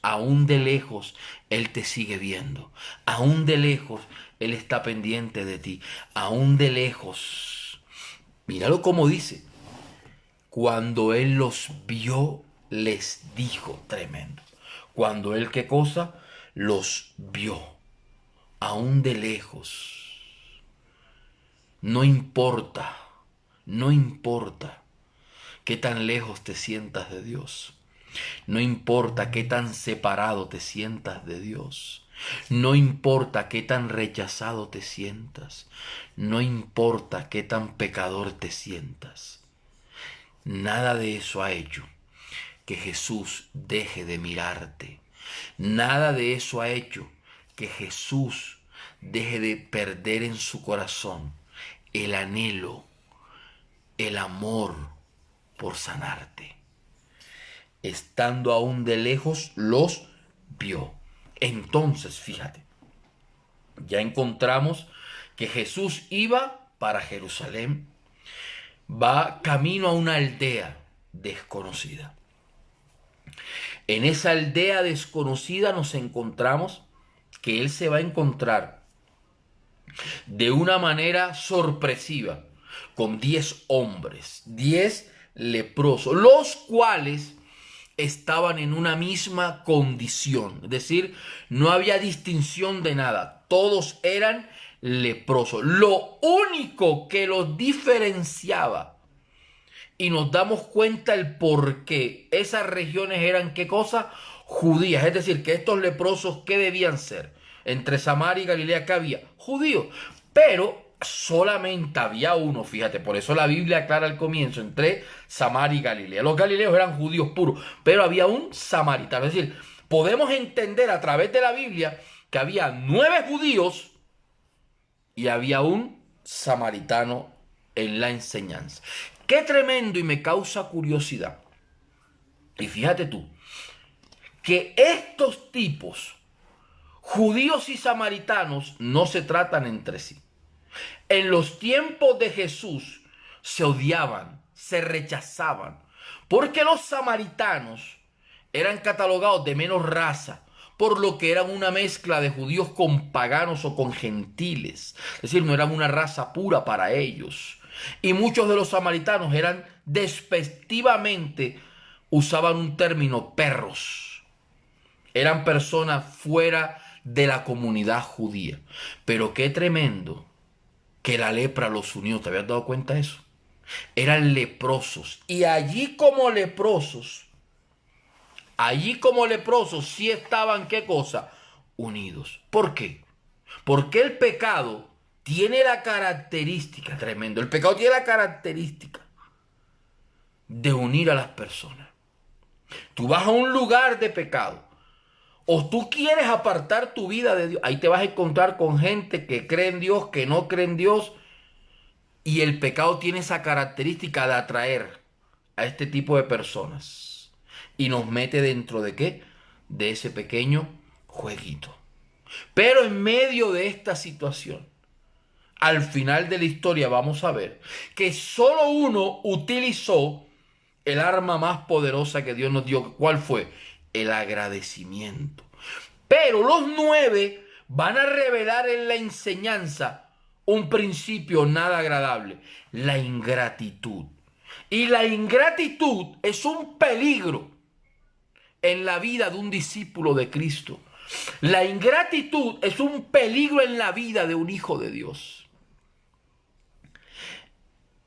Él te sigue viendo. Aún de lejos, Él está pendiente de ti. Aún de lejos. Míralo como dice. Cuando Él los vio, les dijo, tremendo. Cuando Él, ¿qué cosa? Los vio, aún de lejos. No importa, no importa qué tan lejos te sientas de Dios. No importa qué tan separado te sientas de Dios. No importa qué tan rechazado te sientas. No importa qué tan pecador te sientas. Nada de eso ha hecho que Jesús deje de mirarte. Nada de eso ha hecho que Jesús deje de perder en su corazón el anhelo, el amor por sanarte. Estando aún de lejos, los vio. Entonces, fíjate, ya encontramos que Jesús iba para Jerusalén, va camino a una aldea desconocida. En esa aldea desconocida nos encontramos que Él se va a encontrar de una manera sorpresiva con 10 hombres, 10 leprosos, los cuales estaban en una misma condición. Es decir, no había distinción de nada. Todos eran leprosos. Lo único que los diferenciaba, y nos damos cuenta el por qué esas regiones eran, ¿qué cosa? Judías. Es decir, que estos leprosos, ¿qué debían ser? Entre Samaria y Galilea, ¿qué había? Judíos. Pero solamente había uno, fíjate, por eso la Biblia aclara al comienzo, entre Samaria y Galilea. Los galileos eran judíos puros, pero había un samaritano. Es decir, podemos entender a través de la Biblia que había 9 judíos y había un samaritano en la enseñanza. Qué tremendo, y me causa curiosidad. Y fíjate tú, que estos tipos, judíos y samaritanos, no se tratan entre sí. En los tiempos de Jesús se odiaban, se rechazaban, porque los samaritanos eran catalogados de menos raza, por lo que eran una mezcla de judíos con paganos o con gentiles. Es decir, no eran una raza pura para ellos. Y muchos de los samaritanos eran despectivamente, usaban un término, perros. Eran personas fuera de la comunidad judía. Pero qué tremendo que la lepra los unió. ¿Te habías dado cuenta de eso? Eran leprosos. Y allí como leprosos sí estaban, ¿qué cosa? Unidos. ¿Por qué? Porque el pecado tiene la característica, tremendo, el pecado tiene la característica de unir a las personas. Tú vas a un lugar de pecado, o tú quieres apartar tu vida de Dios, ahí te vas a encontrar con gente que cree en Dios, que no cree en Dios, y el pecado tiene esa característica de atraer a este tipo de personas y nos mete dentro de ¿qué? De ese pequeño jueguito. Pero en medio de esta situación, al final de la historia vamos a ver que solo uno utilizó el arma más poderosa que Dios nos dio. ¿Cuál fue? El agradecimiento. Pero los 9 van a revelar en la enseñanza un principio nada agradable: la ingratitud. Y la ingratitud es un peligro en la vida de un discípulo de Cristo. La ingratitud es un peligro en la vida de un hijo de Dios.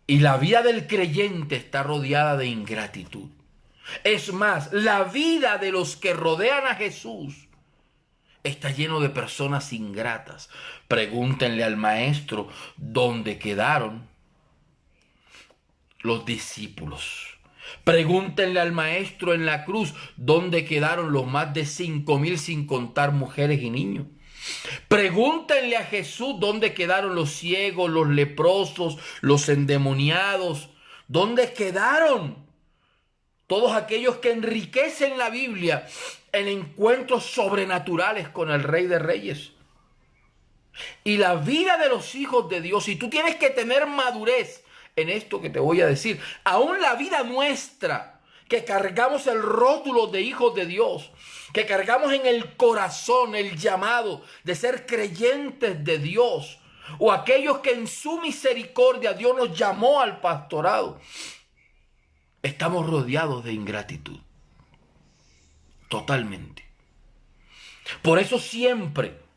Y la vida del creyente está rodeada de ingratitud. Es más, la vida de los que rodean a Jesús está lleno de personas ingratas. Pregúntenle al maestro dónde quedaron los discípulos. Pregúntenle al maestro en la cruz dónde quedaron los más de 5,000 sin contar mujeres y niños. Pregúntenle a Jesús dónde quedaron los ciegos, los leprosos, los endemoniados. ¿Dónde quedaron todos aquellos que enriquecen la Biblia en encuentros sobrenaturales con el Rey de Reyes? Y la vida de los hijos de Dios, y tú tienes que tener madurez en esto que te voy a decir, aún la vida nuestra, que cargamos el rótulo de hijos de Dios, que cargamos en el corazón el llamado de ser creyentes de Dios, o aquellos que en su misericordia Dios nos llamó al pastorado, estamos rodeados de ingratitud, totalmente. Por eso siempre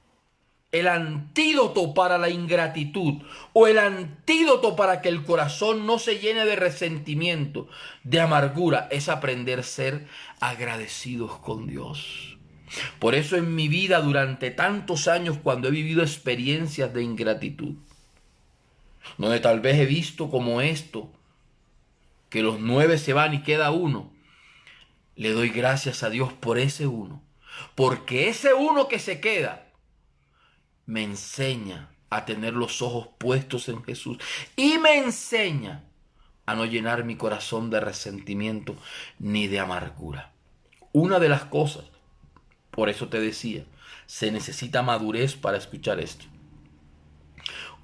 el antídoto para la ingratitud, o el antídoto para que el corazón no se llene de resentimiento, de amargura, es aprender a ser agradecidos con Dios. Por eso en mi vida durante tantos años, cuando he vivido experiencias de ingratitud, donde tal vez he visto como esto, que los 9 se van y queda uno, le doy gracias a Dios por ese uno, porque ese uno que se queda me enseña a tener los ojos puestos en Jesús y me enseña a no llenar mi corazón de resentimiento ni de amargura. Una de las cosas, por eso te decía, se necesita madurez para escuchar esto.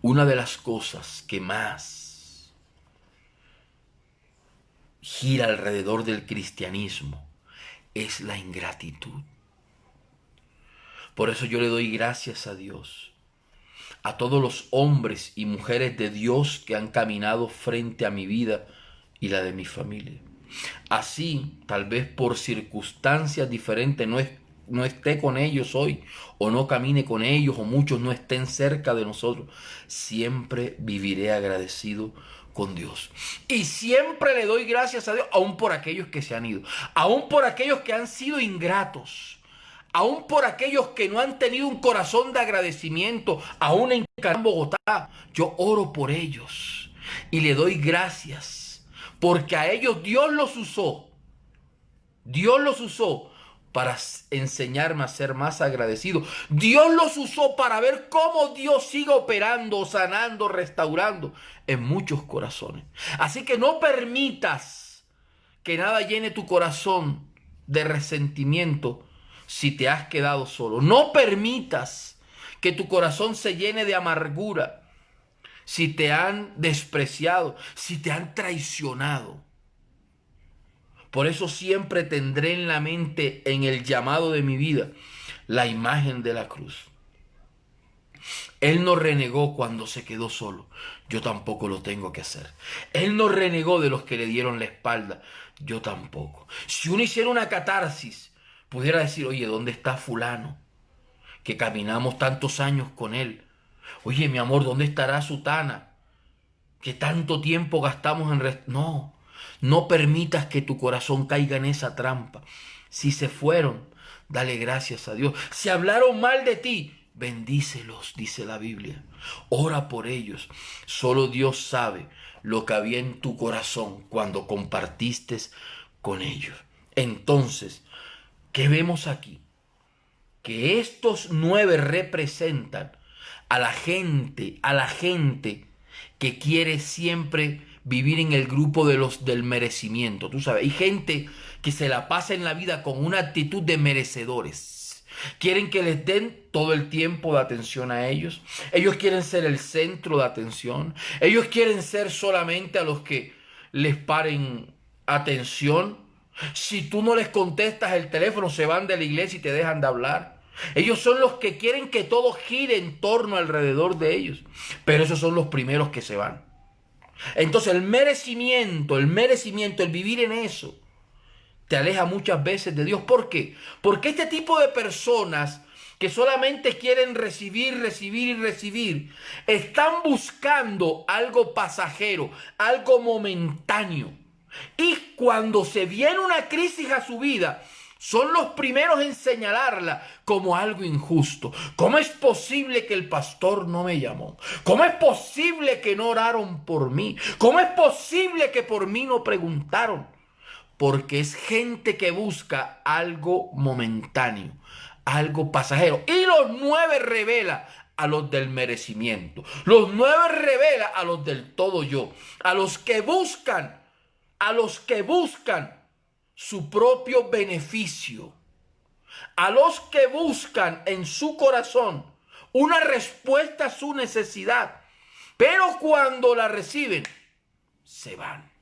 Una de las cosas que más gira alrededor del cristianismo es la ingratitud. Por eso yo le doy gracias a Dios, a todos los hombres y mujeres de Dios que han caminado frente a mi vida y la de mi familia. Así, tal vez por circunstancias diferentes no esté con ellos hoy, o no camine con ellos, o muchos no estén cerca de nosotros, siempre viviré agradecido con Dios. Y siempre le doy gracias a Dios, aún por aquellos que se han ido, aún por aquellos que han sido ingratos, aún por aquellos que no han tenido un corazón de agradecimiento, aún en Bogotá. Yo oro por ellos y le doy gracias, porque a ellos Dios los usó. Dios los usó para enseñarme a ser más agradecido. Dios los usó para ver cómo Dios sigue operando, sanando, restaurando en muchos corazones. Así que no permitas que nada llene tu corazón de resentimiento si te has quedado solo. No permitas que tu corazón se llene de amargura si te han despreciado, si te han traicionado. Por eso siempre tendré en la mente, en el llamado de mi vida, la imagen de la cruz. Él no renegó cuando se quedó solo. Yo tampoco lo tengo que hacer. Él no renegó de los que le dieron la espalda. Yo tampoco. Si uno hiciera una catarsis, pudiera decir, oye, ¿dónde está fulano? Que caminamos tantos años con él. Oye, mi amor, ¿dónde estará Sutana? Que tanto tiempo gastamos en... No, no permitas que tu corazón caiga en esa trampa. Si se fueron, dale gracias a Dios. Si hablaron mal de ti, bendícelos, dice la Biblia. Ora por ellos. Solo Dios sabe lo que había en tu corazón cuando compartiste con ellos. Entonces, ¿qué vemos aquí? Que estos 9 representan a la gente que quiere siempre vivir en el grupo de los del merecimiento. Tú sabes, hay gente que se la pasa en la vida con una actitud de merecedores. Quieren que les den todo el tiempo de atención a ellos. Ellos quieren ser el centro de atención. Ellos quieren ser solamente a los que les paren atención. Si tú no les contestas el teléfono, se van de la iglesia y te dejan de hablar. Ellos son los que quieren que todo gire en torno alrededor de ellos. Pero esos son los primeros que se van. Entonces el merecimiento, el vivir en eso, te aleja muchas veces de Dios. ¿Por qué? Porque este tipo de personas que solamente quieren recibir, recibir y recibir, están buscando algo pasajero, algo momentáneo. Y cuando se viene una crisis a su vida, son los primeros en señalarla como algo injusto. ¿Cómo es posible que el pastor no me llamó? ¿Cómo es posible que no oraron por mí? ¿Cómo es posible que por mí no preguntaron? Porque es gente que busca algo momentáneo, algo pasajero. Y los 9 revela a los del merecimiento. Los 9 revela a los del todo yo. A los que buscan su propio beneficio. A los que buscan en su corazón una respuesta a su necesidad. Pero cuando la reciben, se van.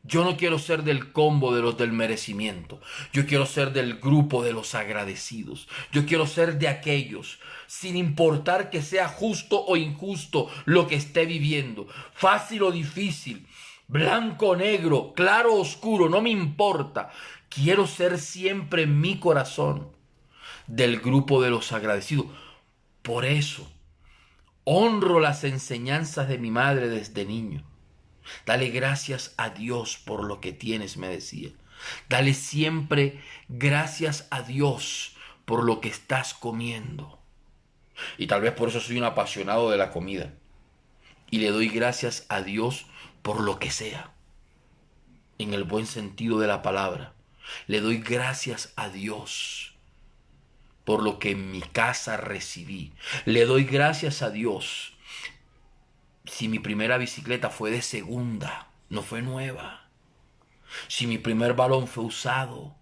Yo no quiero ser del combo de los del merecimiento. Yo quiero ser del grupo de los agradecidos. Yo quiero ser de aquellos, sin importar que sea justo o injusto lo que esté viviendo, fácil o difícil, blanco o negro, claro o oscuro, no me importa. Quiero ser siempre en mi corazón del grupo de los agradecidos. Por eso honro las enseñanzas de mi madre desde niño. Dale gracias a Dios por lo que tienes, me decía. Dale siempre gracias a Dios por lo que estás comiendo. Y tal vez por eso soy un apasionado de la comida. Y le doy gracias a Dios por lo que sea. En el buen sentido de la palabra. Le doy gracias a Dios por lo que en mi casa recibí. Le doy gracias a Dios si mi primera bicicleta fue de segunda, no fue nueva. Si mi primer balón fue usado.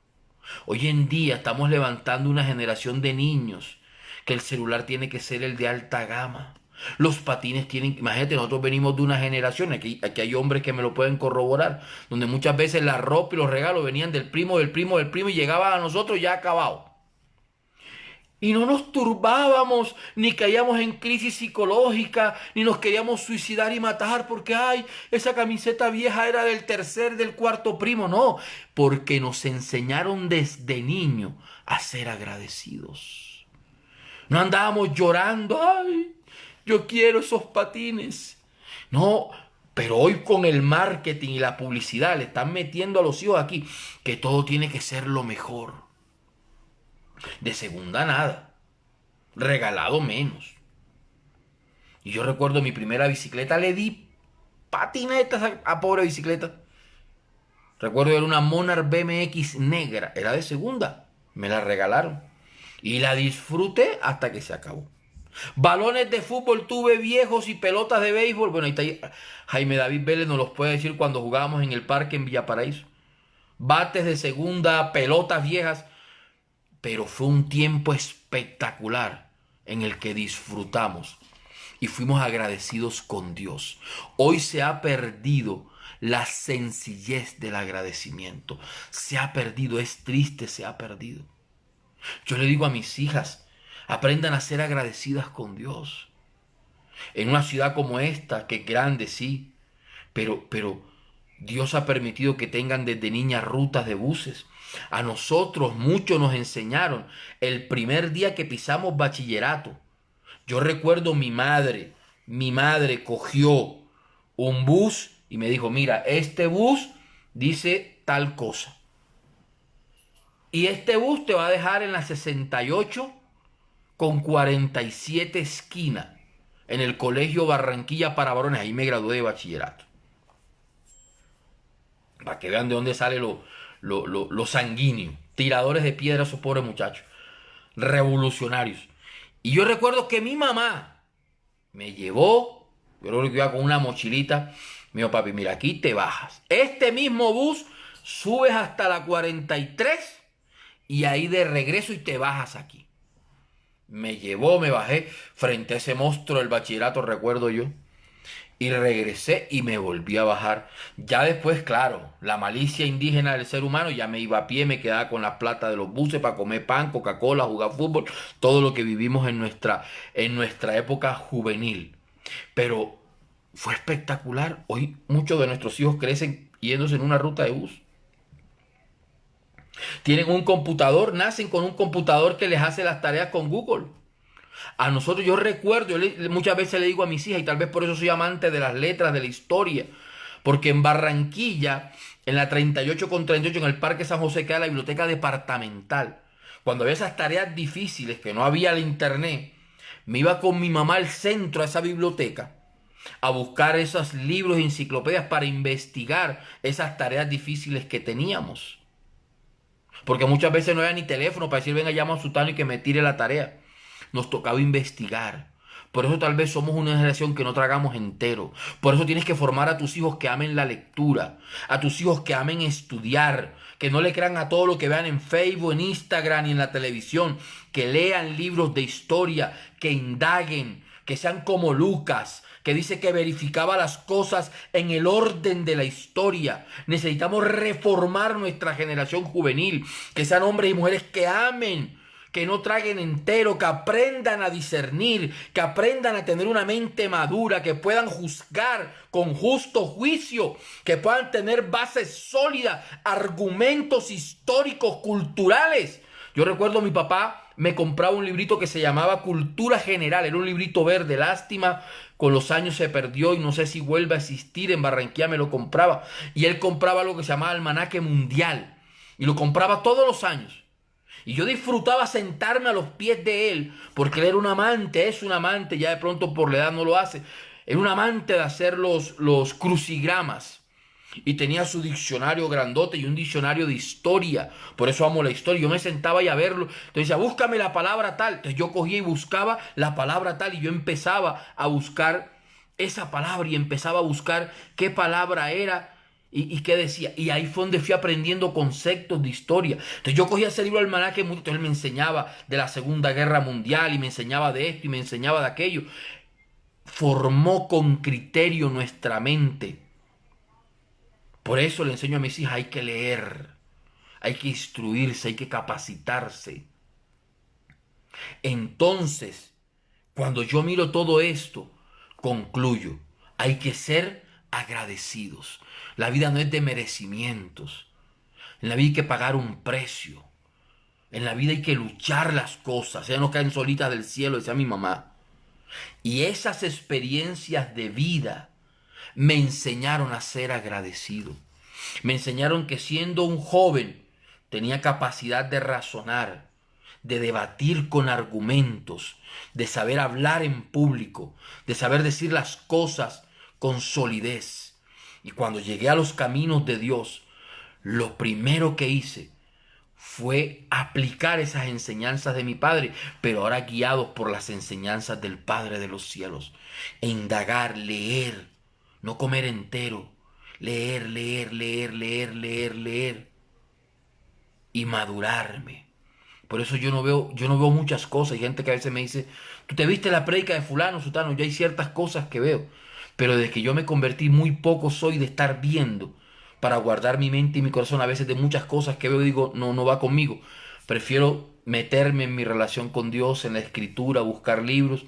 Hoy en día estamos levantando una generación de niños que el celular tiene que ser el de alta gama. Los patines tienen, imagínate, nosotros venimos de una generación, aquí hay hombres que me lo pueden corroborar, donde muchas veces la ropa y los regalos venían del primo, del primo, del primo y llegaban a nosotros ya acabados. Y no nos turbábamos, ni caíamos en crisis psicológica, ni nos queríamos suicidar y matar porque, ay, esa camiseta vieja era del tercer, del cuarto primo. No, porque nos enseñaron desde niño a ser agradecidos. No andábamos llorando, ay, yo quiero esos patines. No, pero hoy con el marketing y la publicidad le están metiendo a los hijos aquí que todo tiene que ser lo mejor. De segunda nada, regalado menos. Y yo recuerdo mi primera bicicleta, le di patinetas a pobre bicicleta. Recuerdo era una Monarch BMX negra, era de segunda, me la regalaron. Y la disfruté hasta que se acabó. Balones de fútbol tuve viejos y pelotas de béisbol. Bueno, ahí está Jaime David Vélez nos los puede decir cuando jugábamos en el parque en Villaparaíso. Bates de segunda, pelotas viejas. Pero fue un tiempo espectacular en el que disfrutamos y fuimos agradecidos con Dios. Hoy se ha perdido la sencillez del agradecimiento. Se ha perdido, es triste, se ha perdido. Yo le digo a mis hijas, aprendan a ser agradecidas con Dios. En una ciudad como esta, que es grande, sí, pero Dios ha permitido que tengan desde niñas rutas de buses. A nosotros muchos nos enseñaron el primer día que pisamos bachillerato. Yo recuerdo mi madre cogió un bus y me dijo, mira, este bus dice tal cosa. Y este bus te va a dejar en la 68 con 47 esquina en el Colegio Barranquilla para Varones. Ahí me gradué de bachillerato. Para que vean de dónde sale lo sanguíneo. Tiradores de piedra esos pobres muchachos. Revolucionarios. Y yo recuerdo que mi mamá me llevó, yo creo que iba con una mochilita. Me dijo, papi, mira, aquí te bajas. Este mismo bus subes hasta la 43 y ahí de regreso y te bajas aquí. Me llevó, me bajé frente a ese monstruo del bachillerato, recuerdo yo. Y regresé y me volví a bajar. Ya después, claro, la malicia indígena del ser humano, ya me iba a pie, me quedaba con la plata de los buses para comer pan, Coca-Cola, jugar fútbol, todo lo que vivimos en nuestra época juvenil. Pero fue espectacular. Hoy muchos de nuestros hijos crecen yéndose en una ruta de bus. Tienen un computador, nacen con un computador que les hace las tareas con Google. A nosotros, yo recuerdo, muchas veces le digo a mis hijas, y tal vez por eso soy amante de las letras, de la historia, porque en Barranquilla, en la 38 con 38, en el Parque San José, queda la biblioteca departamental. Cuando había esas tareas difíciles, que no había el internet, me iba con mi mamá al centro a esa biblioteca a buscar esos libros y enciclopedias para investigar esas tareas difíciles que teníamos. Porque muchas veces no había ni teléfono para decir, venga, llama a Sutano y que me tire la tarea. Nos tocaba investigar. Por eso tal vez somos una generación que no tragamos entero. Por eso tienes que formar a tus hijos que amen la lectura, a tus hijos que amen estudiar, que no le crean a todo lo que vean en Facebook, en Instagram y en la televisión, que lean libros de historia, que indaguen, que sean como Lucas, que dice que verificaba las cosas en el orden de la historia. Necesitamos reformar nuestra generación juvenil, que sean hombres y mujeres que amen, que no traguen entero, que aprendan a discernir, que aprendan a tener una mente madura, que puedan juzgar con justo juicio, que puedan tener bases sólidas, argumentos históricos, culturales. Yo recuerdo mi papá me compraba un librito que se llamaba Cultura General, era un librito verde, lástima, con los años se perdió y no sé si vuelve a existir, en Barranquilla me lo compraba, y él compraba algo que se llamaba Almanaque Mundial, y lo compraba todos los años. Y yo disfrutaba sentarme a los pies de él, porque él era un amante, es un amante, ya de pronto por la edad no lo hace, era un amante de hacer los crucigramas. Y tenía su diccionario grandote y un diccionario de historia. Por eso amo la historia. Yo me sentaba ahí a verlo. Entonces decía, búscame la palabra tal. Entonces yo cogía y buscaba la palabra tal y yo empezaba a buscar esa palabra y empezaba a buscar qué palabra era y qué decía. Y ahí fue donde fui aprendiendo conceptos de historia. Entonces yo cogía ese libro del Almanaque, entonces él me enseñaba de la Segunda Guerra Mundial y me enseñaba de esto y me enseñaba de aquello. Formó con criterio nuestra mente. Por eso le enseño a mis hijas, hay que leer, hay que instruirse, hay que capacitarse. Entonces, cuando yo miro todo esto, concluyo, hay que ser agradecidos. La vida no es de merecimientos. En la vida hay que pagar un precio. En la vida hay que luchar las cosas. Ellas no caen solitas del cielo, decía mi mamá. Y esas experiencias de vida me enseñaron a ser agradecido. Me enseñaron que siendo un joven tenía capacidad de razonar, de debatir con argumentos, de saber hablar en público, de saber decir las cosas con solidez. Y cuando llegué a los caminos de Dios, lo primero que hice fue aplicar esas enseñanzas de mi Padre, pero ahora guiados por las enseñanzas del Padre de los cielos. E indagar, leer, no comer entero, leer, leer, leer, leer, leer, leer y madurarme. Por eso yo no veo muchas cosas. Hay gente que a veces me dice, tú te viste la prédica de fulano, sutano, yo hay ciertas cosas que veo, pero desde que yo me convertí muy poco soy de estar viendo para guardar mi mente y mi corazón a veces de muchas cosas que veo y digo, no va conmigo. Prefiero meterme en mi relación con Dios, en la escritura, buscar libros.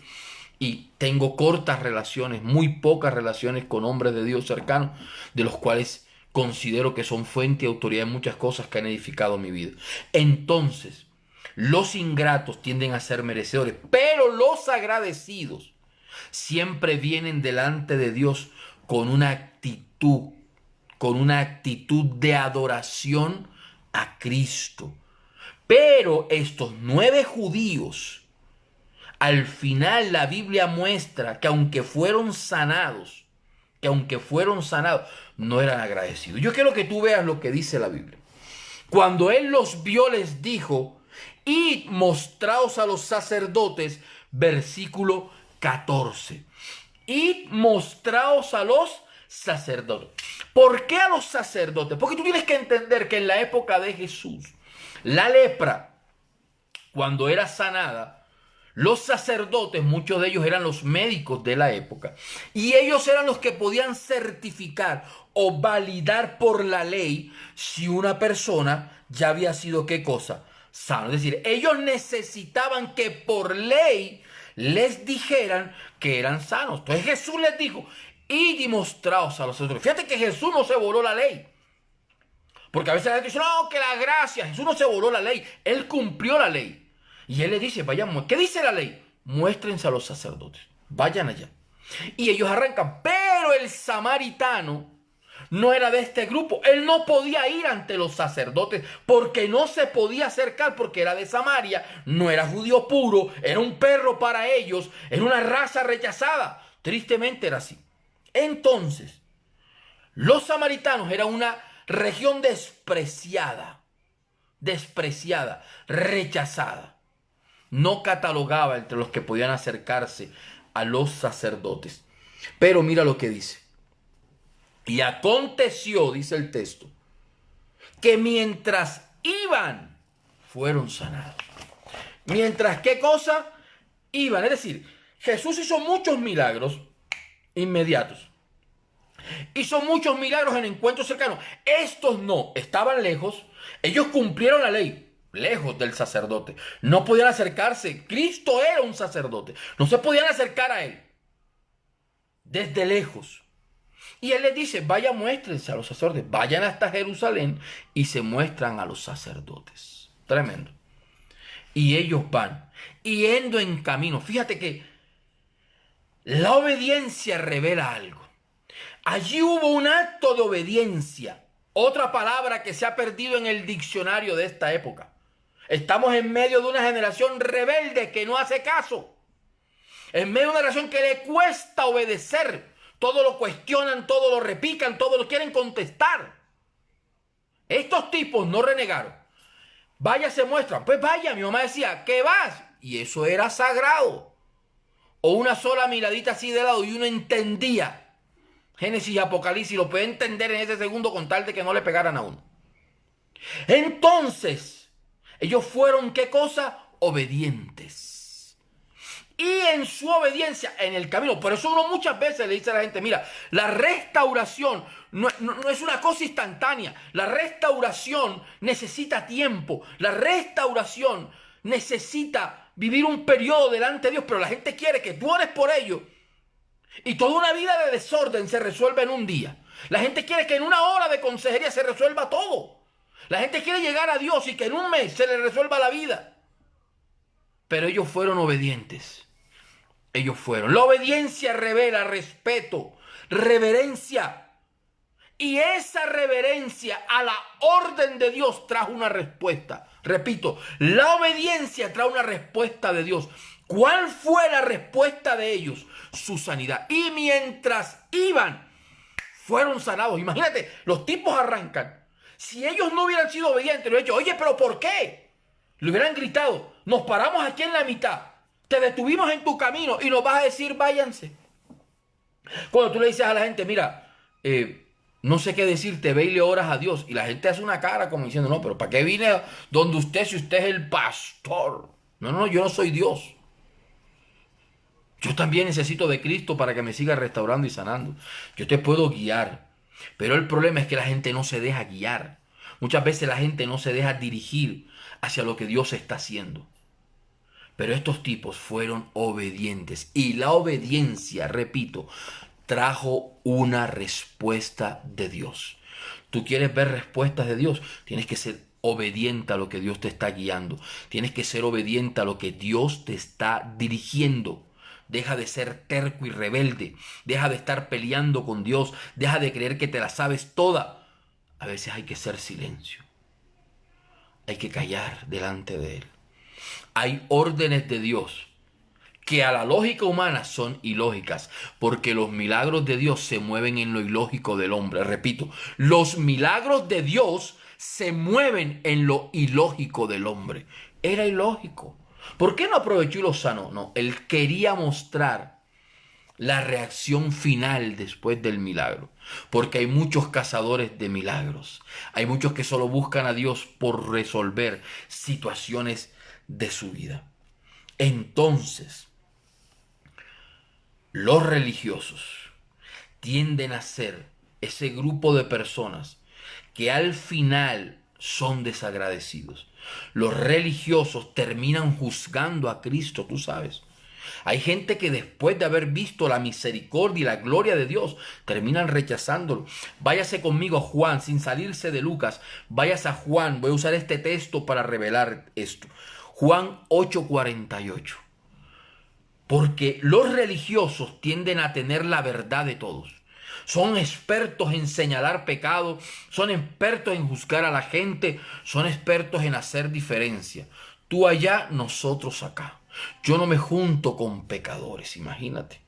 Y tengo cortas relaciones, muy pocas relaciones con hombres de Dios cercanos, de los cuales considero que son fuente y autoridad en muchas cosas que han edificado mi vida. Entonces, los ingratos tienden a ser merecedores, pero los agradecidos siempre vienen delante de Dios con una actitud de adoración a Cristo. Pero estos 9 judíos, al final la Biblia muestra que aunque fueron sanados, no eran agradecidos. Yo quiero que tú veas lo que dice la Biblia. Cuando él los vio, les dijo, id mostraos a los sacerdotes, versículo 14. Id mostraos a los sacerdotes. ¿Por qué a los sacerdotes? Porque tú tienes que entender que en la época de Jesús La lepra, cuando era sanada, los sacerdotes, muchos de ellos eran los médicos de la época, y ellos eran los que podían certificar o validar por la ley si una persona ya había sido, ¿qué cosa? Sano. Es decir, ellos necesitaban que por ley les dijeran que eran sanos. Entonces Jesús les dijo, y demostraos a los otros. Fíjate que Jesús no se voló la ley. Porque a veces la gente dice, no, que la gracia. Jesús no se voló la ley. Él cumplió la ley. Y él le dice, vayan, ¿qué dice la ley? Muéstrense a los sacerdotes. Vayan allá. Y ellos arrancan. Pero el samaritano no era de este grupo. Él no podía ir ante los sacerdotes porque no se podía acercar porque era de Samaria, no era judío puro, era un perro para ellos, era una raza rechazada. Tristemente era así. Entonces, los samaritanos eran una región despreciada, rechazada. No catalogaba entre los que podían acercarse a los sacerdotes. Pero mira lo que dice. Y aconteció, dice el texto, que mientras iban, fueron sanados. Mientras, ¿qué cosa? Iban. Es decir, Jesús hizo muchos milagros inmediatos. Hizo muchos milagros en encuentros cercanos. Estos no, estaban lejos. Ellos cumplieron la ley, lejos del sacerdote. No podían acercarse. Cristo era un sacerdote. No se podían acercar a él. Desde lejos. Y él les dice, vayan, muéstrense a los sacerdotes. Vayan hasta Jerusalén y se muestran a los sacerdotes. Tremendo. Y ellos van. Y yendo en camino. Fíjate que la obediencia revela algo. Allí hubo un acto de obediencia. Otra palabra que se ha perdido en el diccionario de esta época. Estamos en medio de una generación rebelde que no hace caso. En medio de una generación que le cuesta obedecer. Todo lo cuestionan, todo lo repican, todo lo quieren contestar. Estos tipos no renegaron. Vaya, se muestran. Pues vaya, mi mamá decía, ¿qué vas? Y eso era sagrado. O una sola miradita así de lado y uno entendía. Génesis y Apocalipsis lo puede entender en ese segundo con tal de que no le pegaran a uno. Entonces, ellos fueron, ¿qué cosa? Obedientes. Y en su obediencia, en el camino, por eso uno muchas veces le dice a la gente, mira, la restauración no es una cosa instantánea. La restauración necesita tiempo. La restauración necesita vivir un periodo delante de Dios, pero la gente quiere que tú ores por ello. Y toda una vida de desorden se resuelve en un día. La gente quiere que en una hora de consejería se resuelva todo. La gente quiere llegar a Dios y que en un mes se le resuelva la vida. Pero ellos fueron obedientes. Ellos fueron. La obediencia revela respeto, reverencia. Y esa reverencia a la orden de Dios trajo una respuesta. Repito, la obediencia trae una respuesta de Dios. ¿Cuál fue la respuesta de ellos? Su sanidad. Y mientras iban, fueron sanados. Imagínate, los tipos arrancan. Si ellos no hubieran sido obedientes, le hubieran dicho, oye, ¿pero por qué? Le hubieran gritado, nos paramos aquí en la mitad, te detuvimos en tu camino y nos vas a decir, váyanse. Cuando tú le dices a la gente, mira, no sé qué decirte, ve y le oras a Dios. Y la gente hace una cara como diciendo, no, pero ¿para qué vine donde usted si usted es el pastor? No, yo no soy Dios. Yo también necesito de Cristo para que me siga restaurando y sanando. Yo te puedo guiar. Pero el problema es que la gente no se deja guiar. Muchas veces la gente no se deja dirigir hacia lo que Dios está haciendo. Pero estos tipos fueron obedientes. Y la obediencia, repito, trajo una respuesta de Dios. ¿Tú quieres ver respuestas de Dios? Tienes que ser obediente a lo que Dios te está guiando. Tienes que ser obediente a lo que Dios te está dirigiendo. Deja de ser terco y rebelde. Deja de estar peleando con Dios. Deja de creer que te la sabes toda. A veces hay que ser silencio. Hay que callar delante de Él. Hay órdenes de Dios que a la lógica humana son ilógicas, porque los milagros de Dios se mueven en lo ilógico del hombre. Repito, los milagros de Dios se mueven en lo ilógico del hombre. Era ilógico. ¿Por qué no aprovechó y lo sanó? No, él quería mostrar la reacción final después del milagro. Porque hay muchos cazadores de milagros. Hay muchos que solo buscan a Dios por resolver situaciones de su vida. Entonces, los religiosos tienden a ser ese grupo de personas que al final son desagradecidos. Los religiosos terminan juzgando a Cristo, tú sabes. Hay gente que después de haber visto la misericordia y la gloria de Dios, terminan rechazándolo. Váyase conmigo a Juan, sin salirse de Lucas. Váyase a Juan. Voy a usar este texto para revelar esto. Juan 8:48. Porque los religiosos tienden a tener la verdad de todos. Son expertos en señalar pecado, son expertos en juzgar a la gente, son expertos en hacer diferencia. Tú allá, nosotros acá. Yo no me junto con pecadores, imagínate.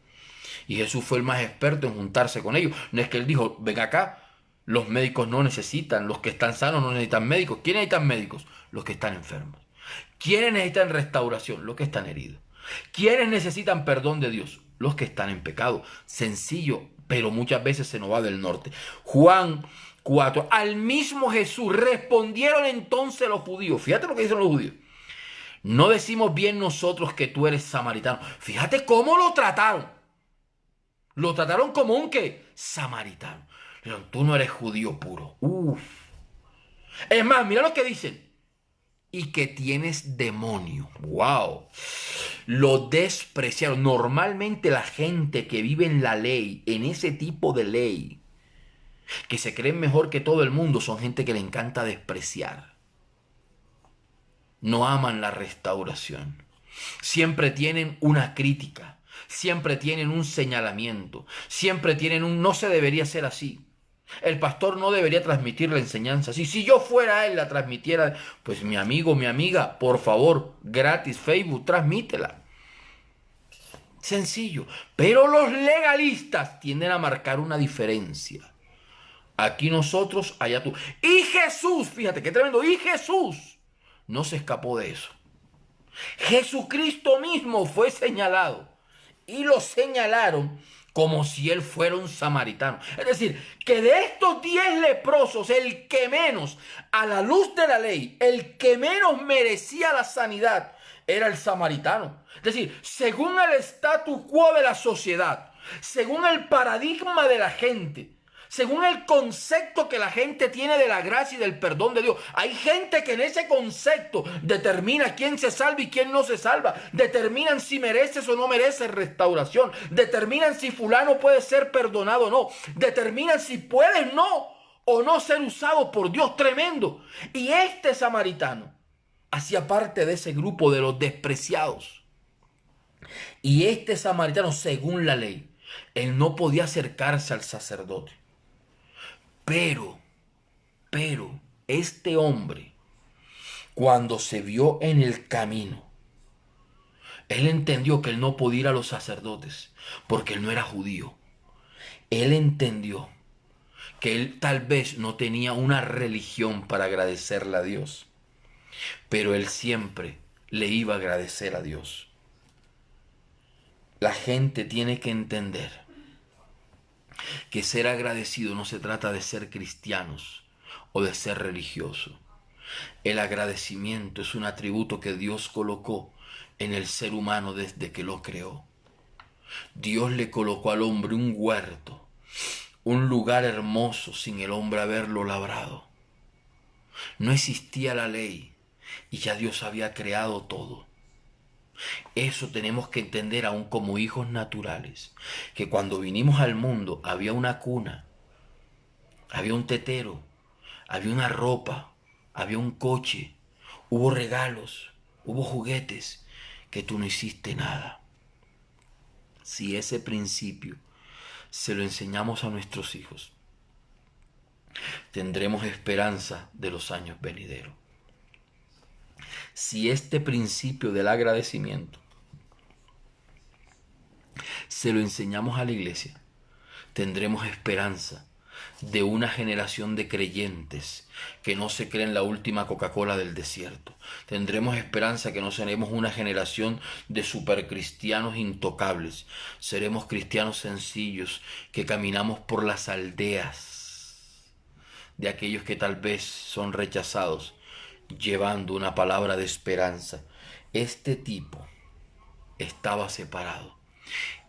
Y Jesús fue el más experto en juntarse con ellos. No es que él dijo, ven acá, los médicos no necesitan, los que están sanos no necesitan médicos. ¿Quiénes necesitan médicos? Los que están enfermos. ¿Quiénes necesitan restauración? Los que están heridos. ¿Quiénes necesitan perdón de Dios? Los que están en pecado. Sencillo, pero muchas veces se nos va del norte. Juan 4. Al mismo Jesús respondieron entonces los judíos. Fíjate lo que dicen los judíos. No decimos bien nosotros que tú eres samaritano. Fíjate cómo lo trataron. Lo trataron como un ¿qué? Samaritano. Dijeron, tú no eres judío puro. Uf. Es más, mira lo que dicen. Y que tienes demonio. Wow. Lo despreciaron. Normalmente la gente que vive en la ley, en ese tipo de ley, que se creen mejor que todo el mundo, son gente que le encanta despreciar. No aman la restauración. Siempre tienen una crítica. Siempre tienen un señalamiento. Siempre tienen un no se debería ser así. El pastor no debería transmitir la enseñanza así. Si yo fuera él la transmitiera, pues mi amigo, mi amiga, por favor, gratis, Facebook, transmítela. Sencillo. Pero los legalistas tienden a marcar una diferencia. Aquí nosotros, allá tú. Y Jesús, fíjate qué tremendo, y Jesús no se escapó de eso. Jesucristo mismo fue señalado y lo señalaron como si él fuera un samaritano. Es decir, que de estos 10 leprosos, el que menos, a la luz de la ley, el que menos merecía la sanidad era el samaritano. Es decir, según el status quo de la sociedad, según el paradigma de la gente, según el concepto que la gente tiene de la gracia y del perdón de Dios. Hay gente que en ese concepto determina quién se salva y quién no se salva. Determinan si mereces o no mereces restauración. Determinan si fulano puede ser perdonado o no. Determinan si puedes no o no ser usado por Dios. Tremendo. Y este samaritano hacía parte de ese grupo de los despreciados. Y este samaritano, según la ley, él no podía acercarse al sacerdote. Pero, este hombre, cuando se vio en el camino, él entendió que él no podía ir a los sacerdotes porque él no era judío. Él entendió que él tal vez no tenía una religión para agradecerle a Dios, pero él siempre le iba a agradecer a Dios. La gente tiene que entender que ser agradecido no se trata de ser cristianos o de ser religioso. El agradecimiento es un atributo que Dios colocó en el ser humano desde que lo creó. Dios le colocó al hombre un huerto, un lugar hermoso sin el hombre haberlo labrado. No existía la ley y ya Dios había creado todo. Eso tenemos que entender aún como hijos naturales, que cuando vinimos al mundo había una cuna, había un tetero, había una ropa, había un coche, hubo regalos, hubo juguetes, que tú no hiciste nada. Si ese principio se lo enseñamos a nuestros hijos, tendremos esperanza de los años venideros. Si este principio del agradecimiento se lo enseñamos a la iglesia, tendremos esperanza de una generación de creyentes que no se creen la última Coca-Cola del desierto. Tendremos esperanza que no seremos una generación de supercristianos intocables. Seremos cristianos sencillos que caminamos por las aldeas de aquellos que tal vez son rechazados, llevando una palabra de esperanza. Este tipo estaba separado.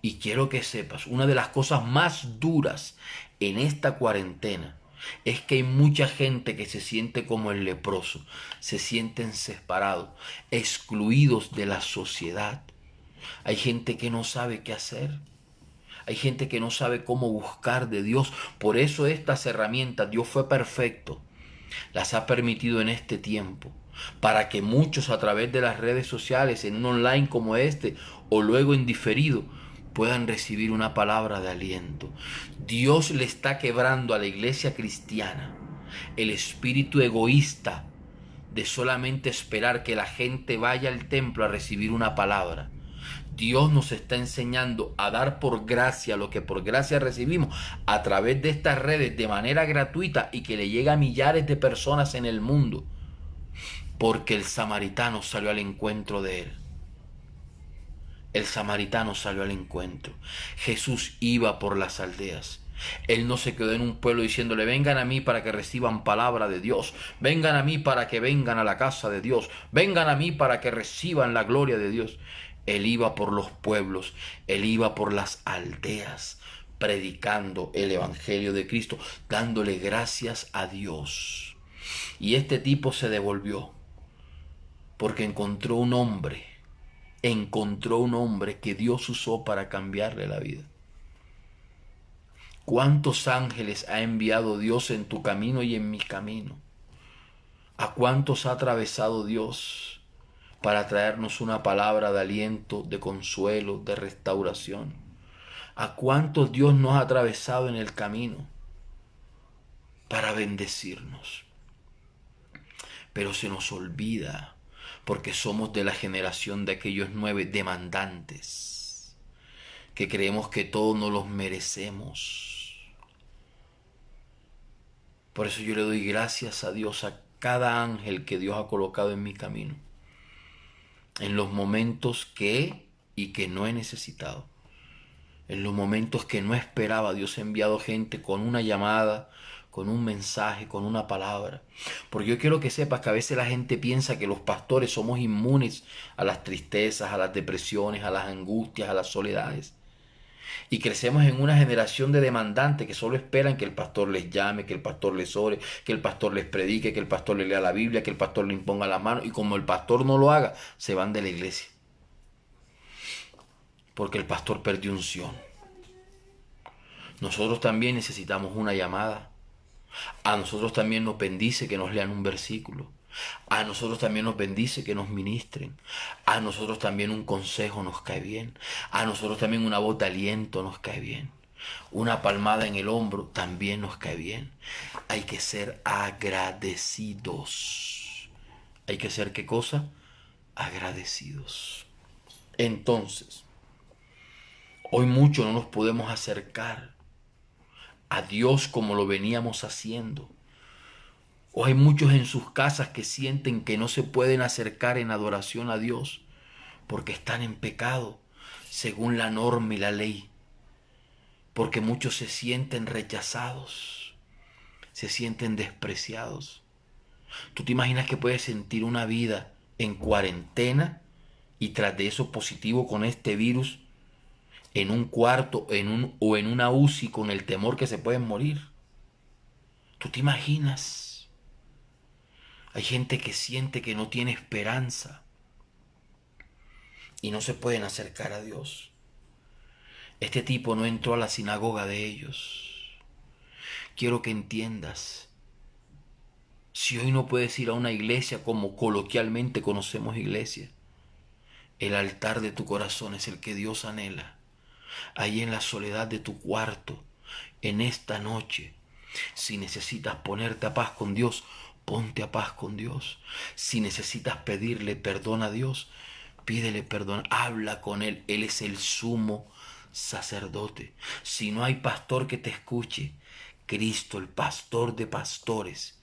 Y quiero que sepas, una de las cosas más duras en esta cuarentena es que hay mucha gente que se siente como el leproso, se sienten separados, excluidos de la sociedad. Hay gente que no sabe qué hacer. Hay gente que no sabe cómo buscar de Dios. Por eso estas herramientas, Dios fue perfecto, las ha permitido en este tiempo, para que muchos a través de las redes sociales, en un online como este, o luego en diferido, puedan recibir una palabra de aliento. Dios le está quebrando a la iglesia cristiana el espíritu egoísta de solamente esperar que la gente vaya al templo a recibir una palabra. Dios nos está enseñando a dar por gracia lo que por gracia recibimos a través de estas redes de manera gratuita y que le llega a millares de personas en el mundo, porque el samaritano salió al encuentro de él. El samaritano salió al encuentro. Jesús iba por las aldeas. Él no se quedó en un pueblo diciéndole: vengan a mí para que reciban palabra de Dios, vengan a mí para que vengan a la casa de Dios, vengan a mí para que reciban la gloria de Dios. Él iba por los pueblos, él iba por las aldeas, predicando el evangelio de Cristo, dándole gracias a Dios. Y este tipo se devolvió porque encontró un hombre que Dios usó para cambiarle la vida. ¿Cuántos ángeles ha enviado Dios en tu camino y en mi camino? ¿A cuántos ha atravesado Dios para traernos una palabra de aliento, de consuelo, de restauración? ¿A cuántos Dios nos ha atravesado en el camino para bendecirnos? Pero se nos olvida, porque somos de la generación de aquellos 9 demandantes, que creemos que todos nos los merecemos. Por eso yo le doy gracias a Dios, a cada ángel que Dios ha colocado en mi camino, en los momentos que he y que no he necesitado, en los momentos que no esperaba. Dios ha enviado gente con una llamada, con un mensaje, con una palabra. Porque yo quiero que sepas que a veces la gente piensa que los pastores somos inmunes a las tristezas, a las depresiones, a las angustias, a las soledades. Y crecemos en una generación de demandantes que solo esperan que el pastor les llame, que el pastor les ore, que el pastor les predique, que el pastor les lea la Biblia, que el pastor le imponga la mano. Y como el pastor no lo haga, se van de la iglesia, porque el pastor perdió unción. Nosotros también necesitamos una llamada. A nosotros también nos bendice que nos lean un versículo. A nosotros también nos bendice que nos ministren. A nosotros también un consejo nos cae bien. A nosotros también una voz de aliento nos cae bien. Una palmada en el hombro también nos cae bien. Hay que ser agradecidos. ¿Hay que ser qué cosa? Agradecidos. Entonces, hoy mucho no nos podemos acercar a Dios como lo veníamos haciendo. O hay muchos en sus casas que sienten que no se pueden acercar en adoración a Dios porque están en pecado según la norma y la ley. Porque muchos se sienten rechazados, se sienten despreciados. ¿Tú te imaginas que puedes sentir una vida en cuarentena y tras de eso positivo con este virus, en un cuarto o en una UCI con el temor que se pueden morir? ¿Tú te imaginas? Hay gente que siente que no tiene esperanza y no se pueden acercar a Dios. Este tipo no entró a la sinagoga de ellos. Quiero que entiendas, si hoy no puedes ir a una iglesia como coloquialmente conocemos iglesia, el altar de tu corazón es el que Dios anhela. Ahí en la soledad de tu cuarto, en esta noche, si necesitas ponerte a paz con Dios, ponte a paz con Dios. Si necesitas pedirle perdón a Dios, pídele perdón, habla con Él. Él es el sumo sacerdote. Si no hay pastor que te escuche, Cristo, el pastor de pastores,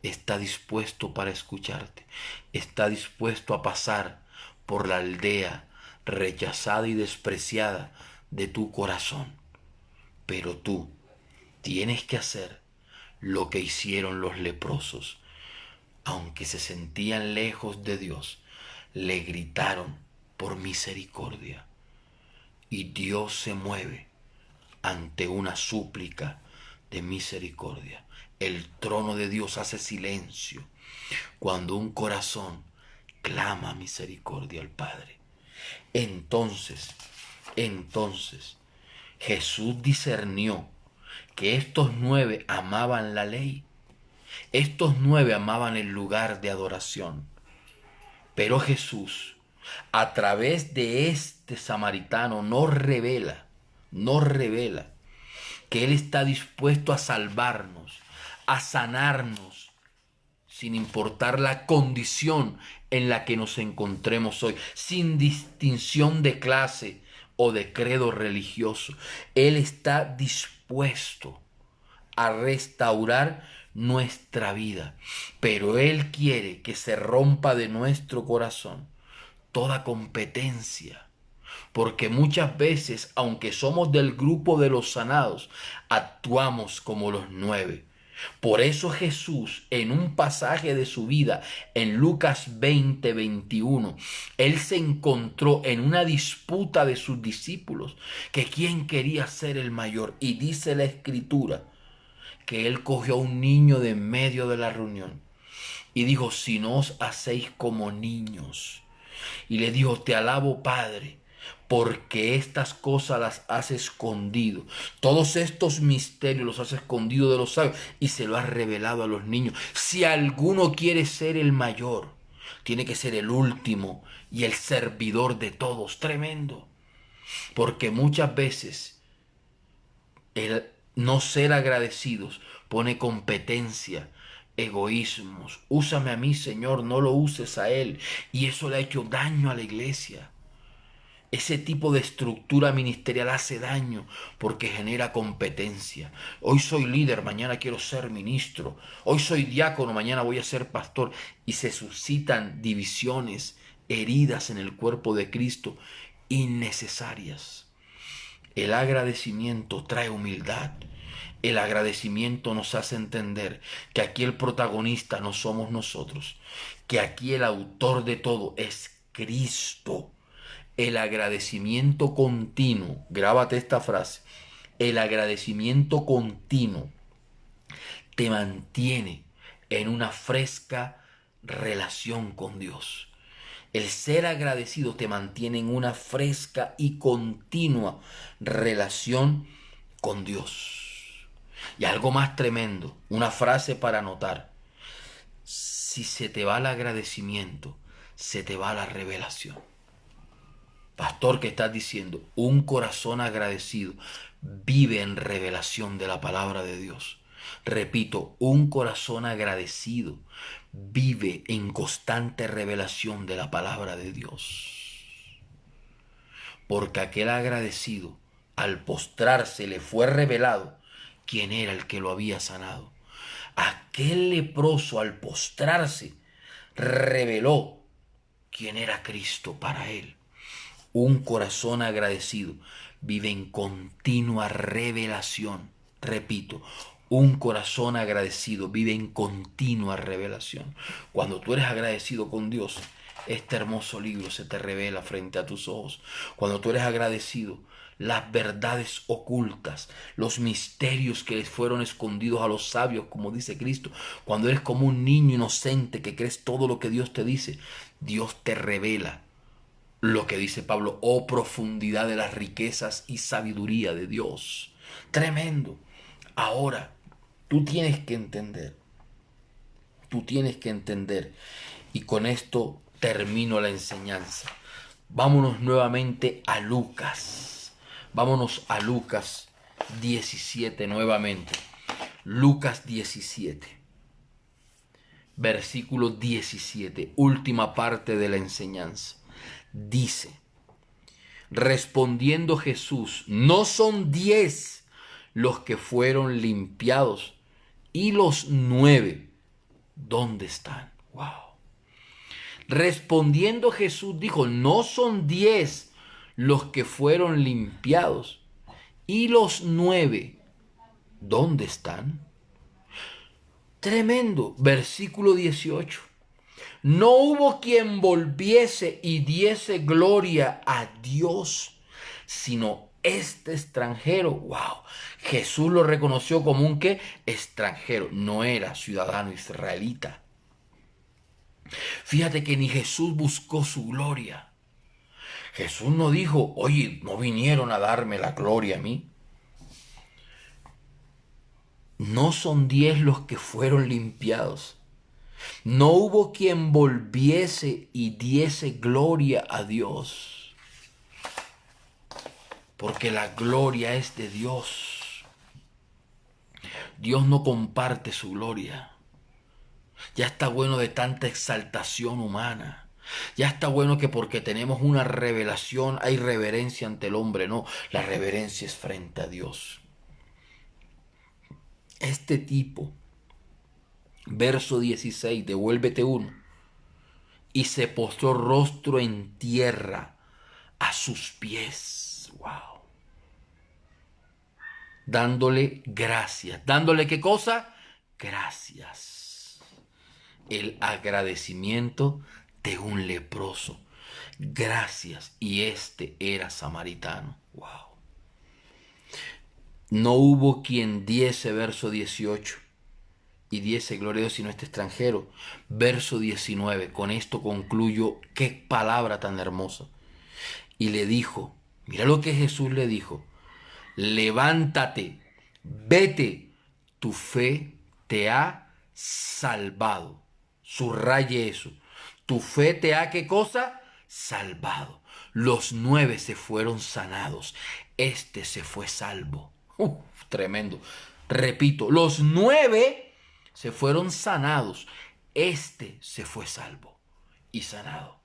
está dispuesto para escucharte. Está dispuesto a pasar por la aldea rechazada y despreciada de tu corazón. Pero tú tienes que hacer lo que hicieron los leprosos. Aunque se sentían lejos de Dios, le gritaron por misericordia. Y Dios se mueve ante una súplica de misericordia. El trono de Dios hace silencio cuando un corazón clama misericordia al Padre. Entonces, Jesús discernió que estos 9 amaban la ley. Estos 9 amaban el lugar de adoración. Pero Jesús, a través de este samaritano, nos revela que Él está dispuesto a salvarnos, a sanarnos, sin importar la condición en la que nos encontremos hoy, sin distinción de clase o de credo religioso. Él está dispuesto a restaurar nuestra vida, pero Él quiere que se rompa de nuestro corazón toda competencia, porque muchas veces, aunque somos del grupo de los sanados, actuamos como los 9. Por eso Jesús, en un pasaje de su vida, en Lucas 20:21, Él se encontró en una disputa de sus discípulos, que quién quería ser el mayor, y dice la Escritura que Él cogió a un niño de en medio de la reunión y dijo: si no os hacéis como niños. Y le dijo: te alabo, Padre, porque estas cosas las has escondido. Todos estos misterios los has escondido de los sabios y se lo has revelado a los niños. Si alguno quiere ser el mayor, tiene que ser el último y el servidor de todos. Tremendo. Porque muchas veces el no ser agradecidos pone competencia, egoísmos. Úsame a mí, Señor, no lo uses a Él. Y eso le ha hecho daño a la iglesia. Ese tipo de estructura ministerial hace daño porque genera competencia. Hoy soy líder, mañana quiero ser ministro. Hoy soy diácono, mañana voy a ser pastor. Y se suscitan divisiones, heridas en el cuerpo de Cristo, innecesarias. El agradecimiento trae humildad. El agradecimiento nos hace entender que aquí el protagonista no somos nosotros, que aquí el autor de todo es Cristo. El agradecimiento continuo, grábate esta frase, el agradecimiento continuo te mantiene en una fresca relación con Dios. El ser agradecido te mantiene en una fresca y continua relación con Dios. Y algo más tremendo, una frase para anotar: si se te va el agradecimiento, se te va la revelación. Pastor, ¿qué estás diciendo? Un corazón agradecido vive en revelación de la palabra de Dios. Repito, un corazón agradecido vive en constante revelación de la palabra de Dios. Porque aquel agradecido, al postrarse, le fue revelado quién era el que lo había sanado. Aquel leproso, al postrarse, reveló quién era Cristo para él. Un corazón agradecido vive en continua revelación. Repito, un corazón agradecido vive en continua revelación. Cuando tú eres agradecido con Dios, este hermoso libro se te revela frente a tus ojos. Cuando tú eres agradecido, las verdades ocultas, los misterios que les fueron escondidos a los sabios, como dice Cristo. Cuando eres como un niño inocente que crees todo lo que Dios te dice, Dios te revela lo que dice Pablo: oh profundidad de las riquezas y sabiduría de Dios. Tremendo. Ahora, tú tienes que entender, y con esto termino la enseñanza. Vámonos nuevamente a Lucas. Vámonos a Lucas 17 nuevamente. Lucas 17. Versículo 17, última parte de la enseñanza. Dice: respondiendo Jesús: no son 10 los que fueron limpiados? ¿Y los 9, dónde están? Wow. Respondiendo Jesús dijo, ¿no son 10 los que fueron limpiados? ¿Y los 9, dónde están? Tremendo. Versículo 18. No hubo quien volviese y diese gloria a Dios, sino este extranjero. Wow. Jesús lo reconoció como un ¿qué? Extranjero. No era ciudadano israelita. Fíjate que ni Jesús buscó su gloria. Jesús no dijo, oye, no vinieron a darme la gloria a mí. No son 10 los que fueron limpiados. No hubo quien volviese y diese gloria a Dios. Porque la gloria es de Dios. Dios no comparte su gloria. Ya está bueno de tanta exaltación humana. Ya está bueno que porque tenemos una revelación hay reverencia ante el hombre. No, la reverencia es frente a Dios. Este tipo, verso 16, devuélvete uno, y se postró rostro en tierra a sus pies. Wow. Dándole gracias. ¿Dándole qué cosa? Gracias. El agradecimiento de un leproso. Gracias. Y este era samaritano. Wow. No hubo quien diese, verso 18, y diese gloria a Dios sino este extranjero. Verso 19, con esto concluyo. Qué palabra tan hermosa. Y le dijo, mira lo que Jesús le dijo, levántate, vete, tu fe te ha salvado. Subraye eso. Tu fe te ha, ¿qué cosa? Salvado. Los 9 se fueron sanados. Este se fue salvo. Tremendo. Repito, los 9 se fueron sanados. Este se fue salvo y sanado.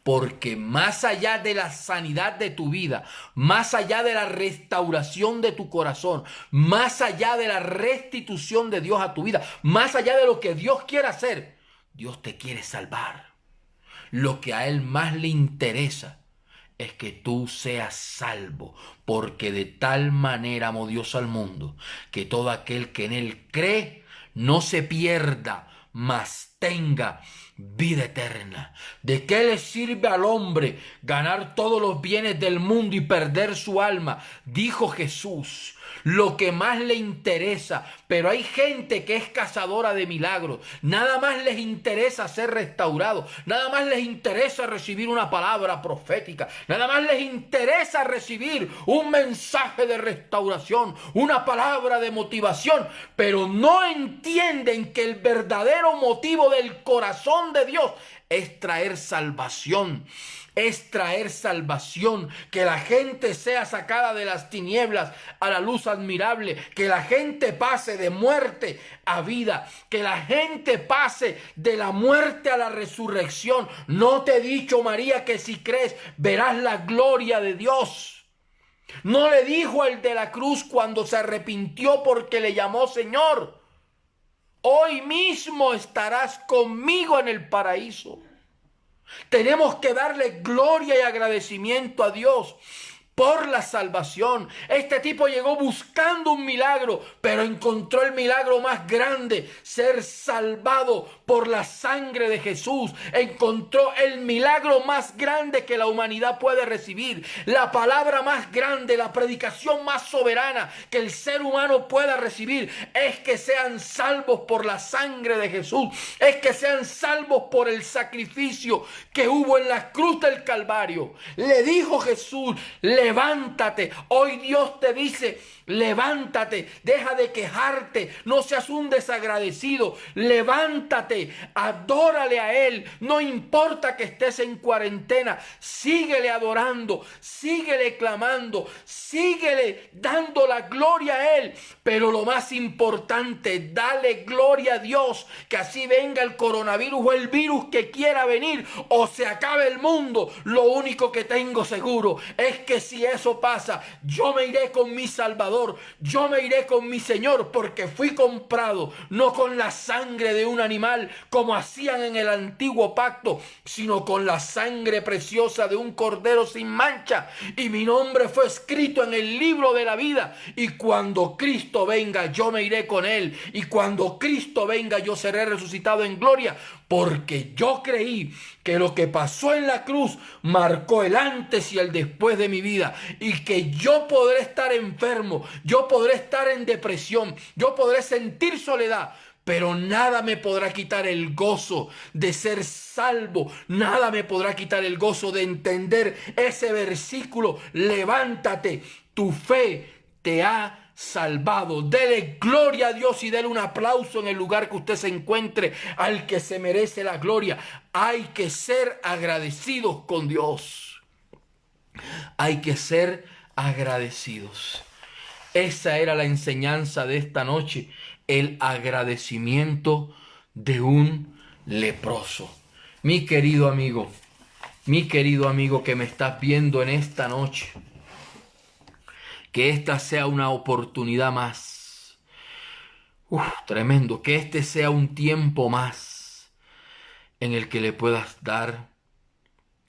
Porque más allá de la sanidad de tu vida, más allá de la restauración de tu corazón, más allá de la restitución de Dios a tu vida, más allá de lo que Dios quiere hacer, Dios te quiere salvar. Lo que a Él más le interesa es que tú seas salvo, porque de tal manera amó Dios al mundo, que todo aquel que en Él cree no se pierda, mas tenga vida eterna. ¿De qué le sirve al hombre ganar todos los bienes del mundo y perder su alma? Dijo Jesús. Lo que más le interesa, pero hay gente que es cazadora de milagros, nada más les interesa ser restaurados, nada más les interesa recibir una palabra profética, nada más les interesa recibir un mensaje de restauración, una palabra de motivación, pero no entienden que el verdadero motivo del corazón de Dios es traer salvación. Es traer salvación, que la gente sea sacada de las tinieblas a la luz admirable, que la gente pase de muerte a vida, que la gente pase de la muerte a la resurrección. ¿No te he dicho, María, que si crees verás la gloria de Dios? ¿No le dijo al de la cruz cuando se arrepintió porque le llamó Señor? Hoy mismo estarás conmigo en el paraíso. Tenemos que darle gloria y agradecimiento a Dios por la salvación. Este tipo llegó buscando un milagro, pero encontró el milagro más grande, ser salvado por la sangre de Jesús. Encontró el milagro más grande que la humanidad puede recibir, la palabra más grande, la predicación más soberana que el ser humano pueda recibir, es que sean salvos por la sangre de Jesús, es que sean salvos por el sacrificio que hubo en la cruz del Calvario. Le dijo Jesús, levántate. Hoy Dios te dice, levántate, deja de quejarte, no seas un desagradecido, levántate, adórale a Él, no importa que estés en cuarentena, síguele adorando, síguele clamando, síguele dando la gloria a Él, pero lo más importante, dale gloria a Dios, que así venga el coronavirus o el virus que quiera venir o se acabe el mundo. Lo único que tengo seguro es que si si eso pasa, yo me iré con mi Salvador, yo me iré con mi Señor, porque fui comprado no con la sangre de un animal como hacían en el antiguo pacto, sino con la sangre preciosa de un cordero sin mancha, y mi nombre fue escrito en el libro de la vida, y cuando Cristo venga yo me iré con él, y cuando Cristo venga yo seré resucitado en gloria, porque yo creí que lo que pasó en la cruz marcó el antes y el después de mi vida, y que yo podré estar enfermo, yo podré estar en depresión, yo podré sentir soledad, pero nada me podrá quitar el gozo de ser salvo, nada me podrá quitar el gozo de entender ese versículo: levántate, tu fe te ha salvado. Dele gloria a Dios y dele un aplauso en el lugar que usted se encuentre al que se merece la gloria. Hay que ser agradecidos con Dios. Hay que ser agradecidos. Esa era la enseñanza de esta noche, el agradecimiento de un leproso. Mi querido amigo que me estás viendo en esta noche, que esta sea una oportunidad más. Tremendo. Que este sea un tiempo más en el que le puedas dar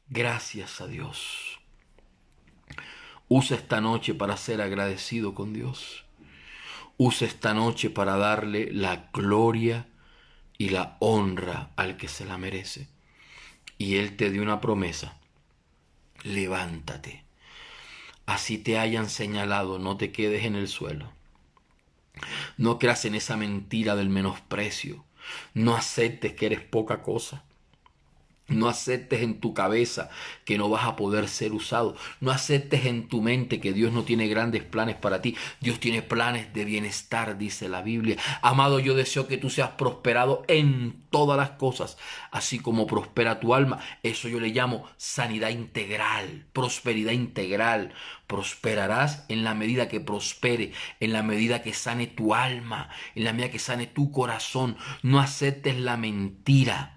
gracias a Dios. Usa esta noche para ser agradecido con Dios. Usa esta noche para darle la gloria y la honra al que se la merece. Y Él te dio una promesa: levántate. Así te hayan señalado, no te quedes en el suelo. No creas en esa mentira del menosprecio. No aceptes que eres poca cosa. No aceptes en tu cabeza que no vas a poder ser usado. No aceptes en tu mente que Dios no tiene grandes planes para ti. Dios tiene planes de bienestar, dice la Biblia. Amado, yo deseo que tú seas prosperado en todas las cosas, así como prospera tu alma. Eso yo le llamo sanidad integral, prosperidad integral. Prosperarás en la medida que prospere, en la medida que sane tu alma, en la medida que sane tu corazón. No aceptes la mentira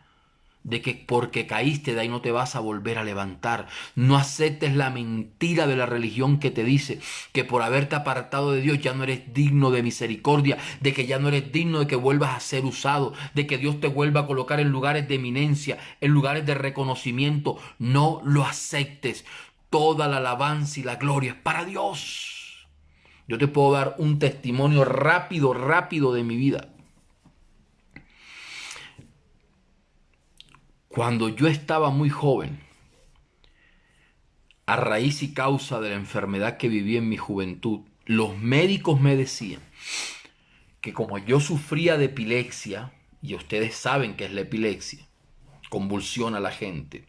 de que porque caíste de ahí no te vas a volver a levantar. No aceptes la mentira de la religión que te dice que por haberte apartado de Dios ya no eres digno de misericordia, de que ya no eres digno de que vuelvas a ser usado, de que Dios te vuelva a colocar en lugares de eminencia, en lugares de reconocimiento. No lo aceptes. Toda la alabanza y la gloria es para Dios. Yo te puedo dar un testimonio rápido de mi vida. Cuando yo estaba muy joven, a raíz y causa de la enfermedad que viví en mi juventud, los médicos me decían que como yo sufría de epilepsia, y ustedes saben qué es la epilepsia, convulsiona a la gente,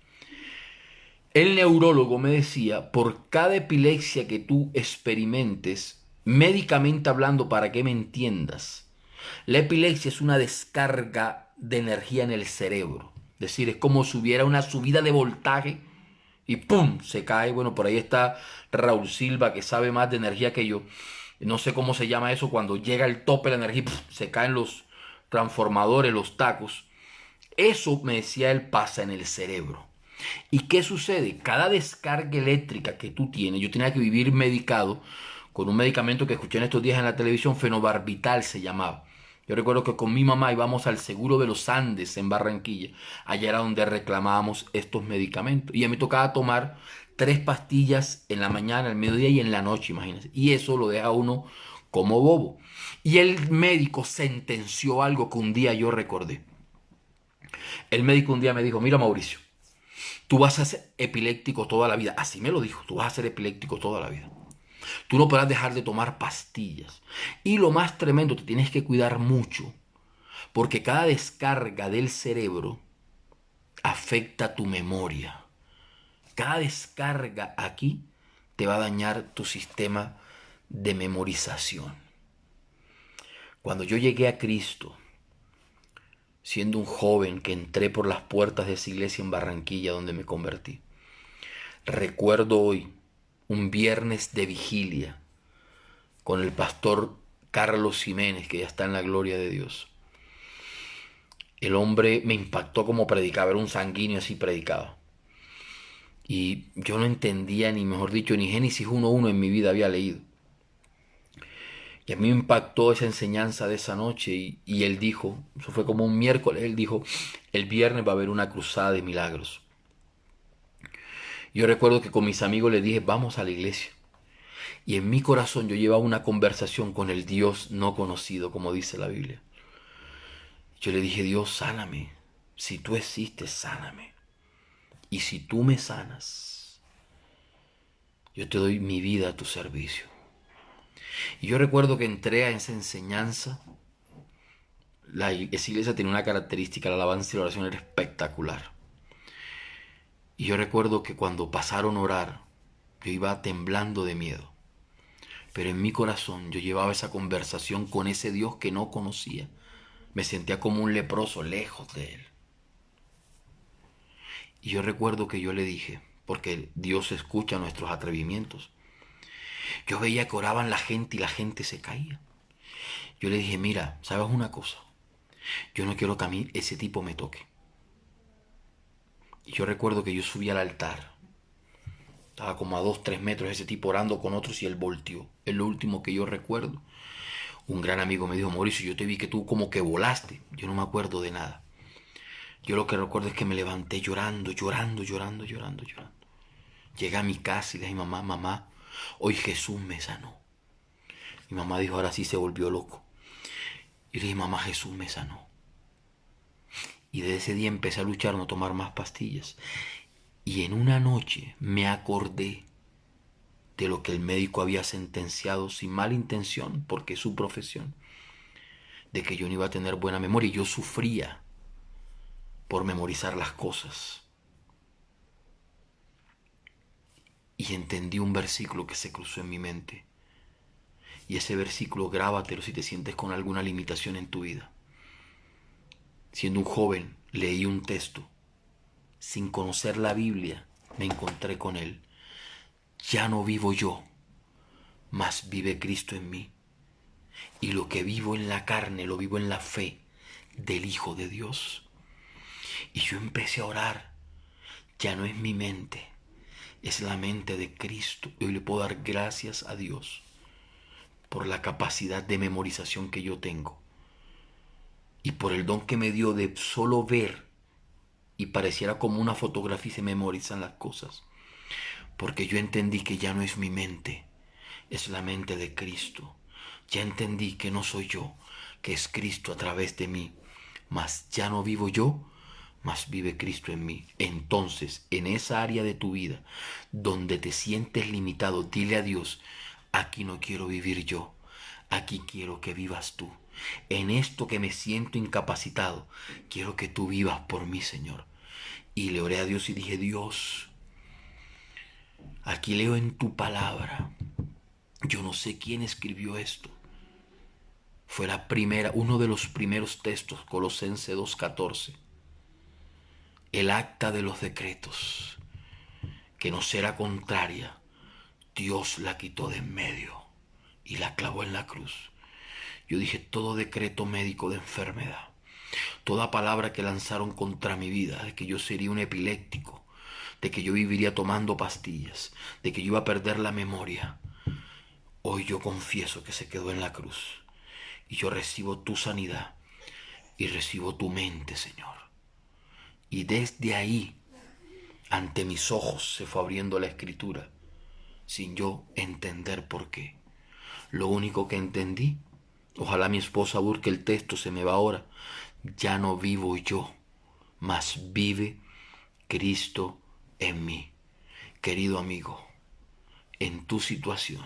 el neurólogo me decía: por cada epilepsia que tú experimentes, médicamente hablando, para que me entiendas, la epilepsia es una descarga de energía en el cerebro. Es decir, es como si hubiera una subida de voltaje y ¡pum!, se cae. Bueno, por ahí está Raúl Silva, que sabe más de energía que yo. No sé cómo se llama eso, cuando llega el tope de la energía, ¡pum!, se caen los transformadores, los tacos. Eso, me decía él, pasa en el cerebro. ¿Y qué sucede? Cada descarga eléctrica que tú tienes, yo tenía que vivir medicado con un medicamento que escuché en estos días en la televisión, fenobarbital se llamaba. Yo recuerdo que con mi mamá íbamos al Seguro de los Andes en Barranquilla. Allá era donde reclamábamos estos medicamentos. Y a mí me tocaba tomar 3 pastillas en la mañana, al mediodía y en la noche, imagínense. Y eso lo deja uno como bobo. Y el médico sentenció algo que un día yo recordé. El médico un día me dijo: mira, Mauricio, tú vas a ser epiléptico toda la vida. Así me lo dijo: tú vas a ser epiléptico toda la vida. Tú no podrás dejar de tomar pastillas. Y lo más tremendo, te tienes que cuidar mucho, porque cada descarga del cerebro afecta tu memoria. Cada descarga aquí te va a dañar tu sistema de memorización. Cuando yo llegué a Cristo, siendo un joven que entré por las puertas de esa iglesia en Barranquilla donde me convertí, recuerdo hoy un viernes de vigilia con el pastor Carlos Jiménez, que ya está en la gloria de Dios. El hombre me impactó como predicaba, era un sanguíneo, así predicaba. Y yo no entendía, ni mejor dicho, ni Génesis 1:1 en mi vida había leído. Y a mí me impactó esa enseñanza de esa noche y él dijo, eso fue como un miércoles, él dijo, el viernes va a haber una cruzada de milagros. Yo recuerdo que con mis amigos les dije, vamos a la iglesia. Y en mi corazón yo llevaba una conversación con el Dios no conocido, como dice la Biblia. Yo le dije, Dios, sáname. Si tú existes, sáname. Y si tú me sanas, yo te doy mi vida a tu servicio. Y yo recuerdo que entré a esa enseñanza. Esa iglesia tenía una característica, la alabanza y la oración era espectacular. Y yo recuerdo que cuando pasaron a orar, yo iba temblando de miedo. Pero en mi corazón yo llevaba esa conversación con ese Dios que no conocía. Me sentía como un leproso lejos de él. Y yo recuerdo que yo le dije, porque Dios escucha nuestros atrevimientos. Yo veía que oraban la gente y la gente se caía. Yo le dije, mira, ¿sabes una cosa? Yo no quiero que a mí ese tipo me toque. Y yo recuerdo que yo subí al altar. Estaba como a 2, 3 metros ese tipo orando con otros y él volteó. Es lo último que yo recuerdo. Un gran amigo me dijo, Mauricio, yo te vi que tú como que volaste. Yo no me acuerdo de nada. Yo lo que recuerdo es que me levanté llorando, llorando, llorando, llorando, llorando. Llegué a mi casa y le dije, mamá, mamá, hoy Jesús me sanó. Mi mamá dijo, ahora sí se volvió loco. Y le dije, mamá, Jesús me sanó. Y desde ese día empecé a luchar, no tomar más pastillas. Y en una noche me acordé de lo que el médico había sentenciado sin mala intención, porque es su profesión, de que yo no iba a tener buena memoria. Y yo sufría por memorizar las cosas. Y entendí un versículo que se cruzó en mi mente. Y ese versículo grábatelo si te sientes con alguna limitación en tu vida. Siendo un joven, leí un texto. Sin conocer la Biblia, me encontré con él. Ya no vivo yo, mas vive Cristo en mí. Y lo que vivo en la carne, lo vivo en la fe del Hijo de Dios. Y yo empecé a orar. Ya no es mi mente, es la mente de Cristo. Y hoy le puedo dar gracias a Dios por la capacidad de memorización que yo tengo. Y por el don que me dio de solo ver y pareciera como una fotografía y se memorizan las cosas. Porque yo entendí que ya no es mi mente, es la mente de Cristo. Ya entendí que no soy yo, que es Cristo a través de mí. Mas ya no vivo yo, mas vive Cristo en mí. Entonces, en esa área de tu vida donde te sientes limitado, dile a Dios, aquí no quiero vivir yo, aquí quiero que vivas tú. En esto que me siento incapacitado, quiero que tú vivas por mí, Señor. Y le oré a Dios y dije, Dios, aquí leo en tu palabra. Yo no sé quién escribió esto. Fue uno de los primeros textos, Colosenses 2:14. El acta de los decretos, que nos era contraria, Dios la quitó de en medio y la clavó en la cruz. Yo dije, todo decreto médico de enfermedad, toda palabra que lanzaron contra mi vida, de que yo sería un epiléptico, de que yo viviría tomando pastillas, de que yo iba a perder la memoria, hoy yo confieso que se quedó en la cruz. Y yo recibo tu sanidad y recibo tu mente, Señor. Y desde ahí, ante mis ojos, se fue abriendo la escritura, sin yo entender por qué. Lo único que entendí, ojalá mi esposa busque el texto, se me va ahora, ya no vivo yo, mas vive Cristo en mí. Querido amigo, en tu situación,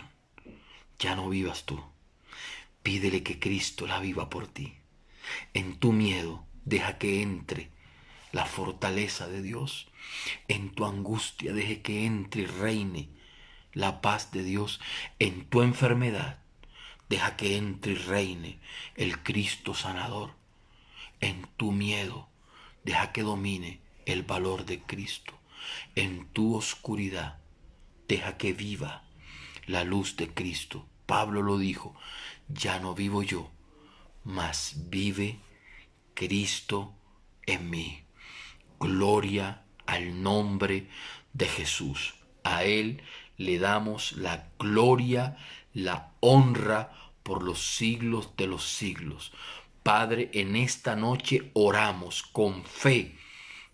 ya no vivas tú. Pídele que Cristo la viva por ti. En tu miedo, deja que entre la fortaleza de Dios. En tu angustia, deje que entre y reine la paz de Dios. En tu enfermedad, deja que entre y reine el Cristo sanador. En tu miedo, deja que domine el valor de Cristo. En tu oscuridad, deja que viva la luz de Cristo. Pablo lo dijo, ya no vivo yo, mas vive Cristo en mí. Gloria al nombre de Jesús. A Él le damos la gloria, la honra por los siglos de los siglos. Padre, en esta noche oramos con fe,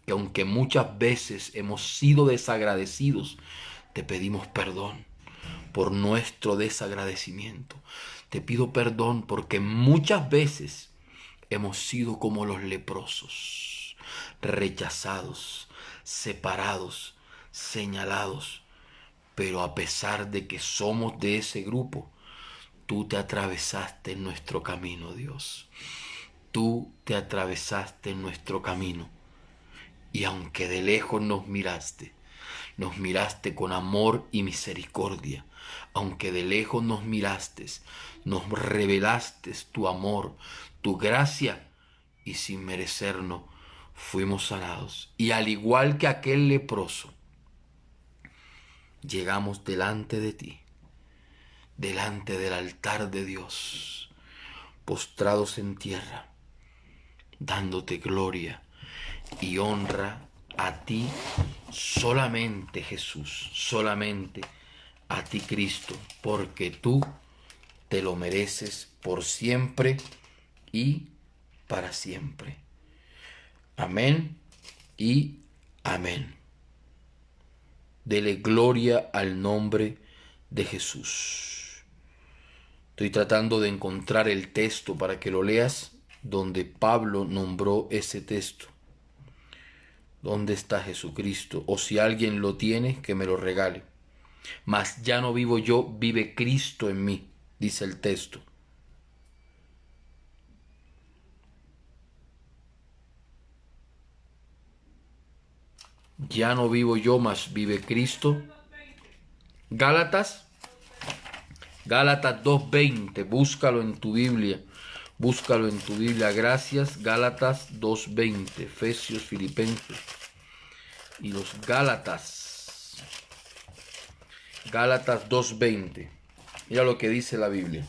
que aunque muchas veces hemos sido desagradecidos, te pedimos perdón por nuestro desagradecimiento. Te pido perdón porque muchas veces hemos sido como los leprosos, rechazados, separados, señalados. Pero a pesar de que somos de ese grupo, tú te atravesaste en nuestro camino, Dios. Tú te atravesaste en nuestro camino. Y aunque de lejos nos miraste con amor y misericordia. Aunque de lejos nos miraste, nos revelaste tu amor, tu gracia, y sin merecernos fuimos sanados. Y al igual que aquel leproso, llegamos delante de ti, delante del altar de Dios, postrados en tierra, dándote gloria y honra a ti solamente, Jesús, solamente a ti, Cristo, porque tú te lo mereces por siempre y para siempre. Amén y amén. Dele gloria al nombre de Jesús. Estoy tratando de encontrar el texto para que lo leas, donde Pablo nombró ese texto. ¿Dónde está Jesucristo? O si alguien lo tiene, que me lo regale. Mas ya no vivo yo, vive Cristo en mí, dice el texto. Ya no vivo yo, mas vive Cristo. Gálatas 2:20, búscalo en tu Biblia. Búscalo en tu Biblia, gracias. Gálatas 2:20, Efesios, Filipenses y los Gálatas. Gálatas 2:20. Mira lo que dice la Biblia.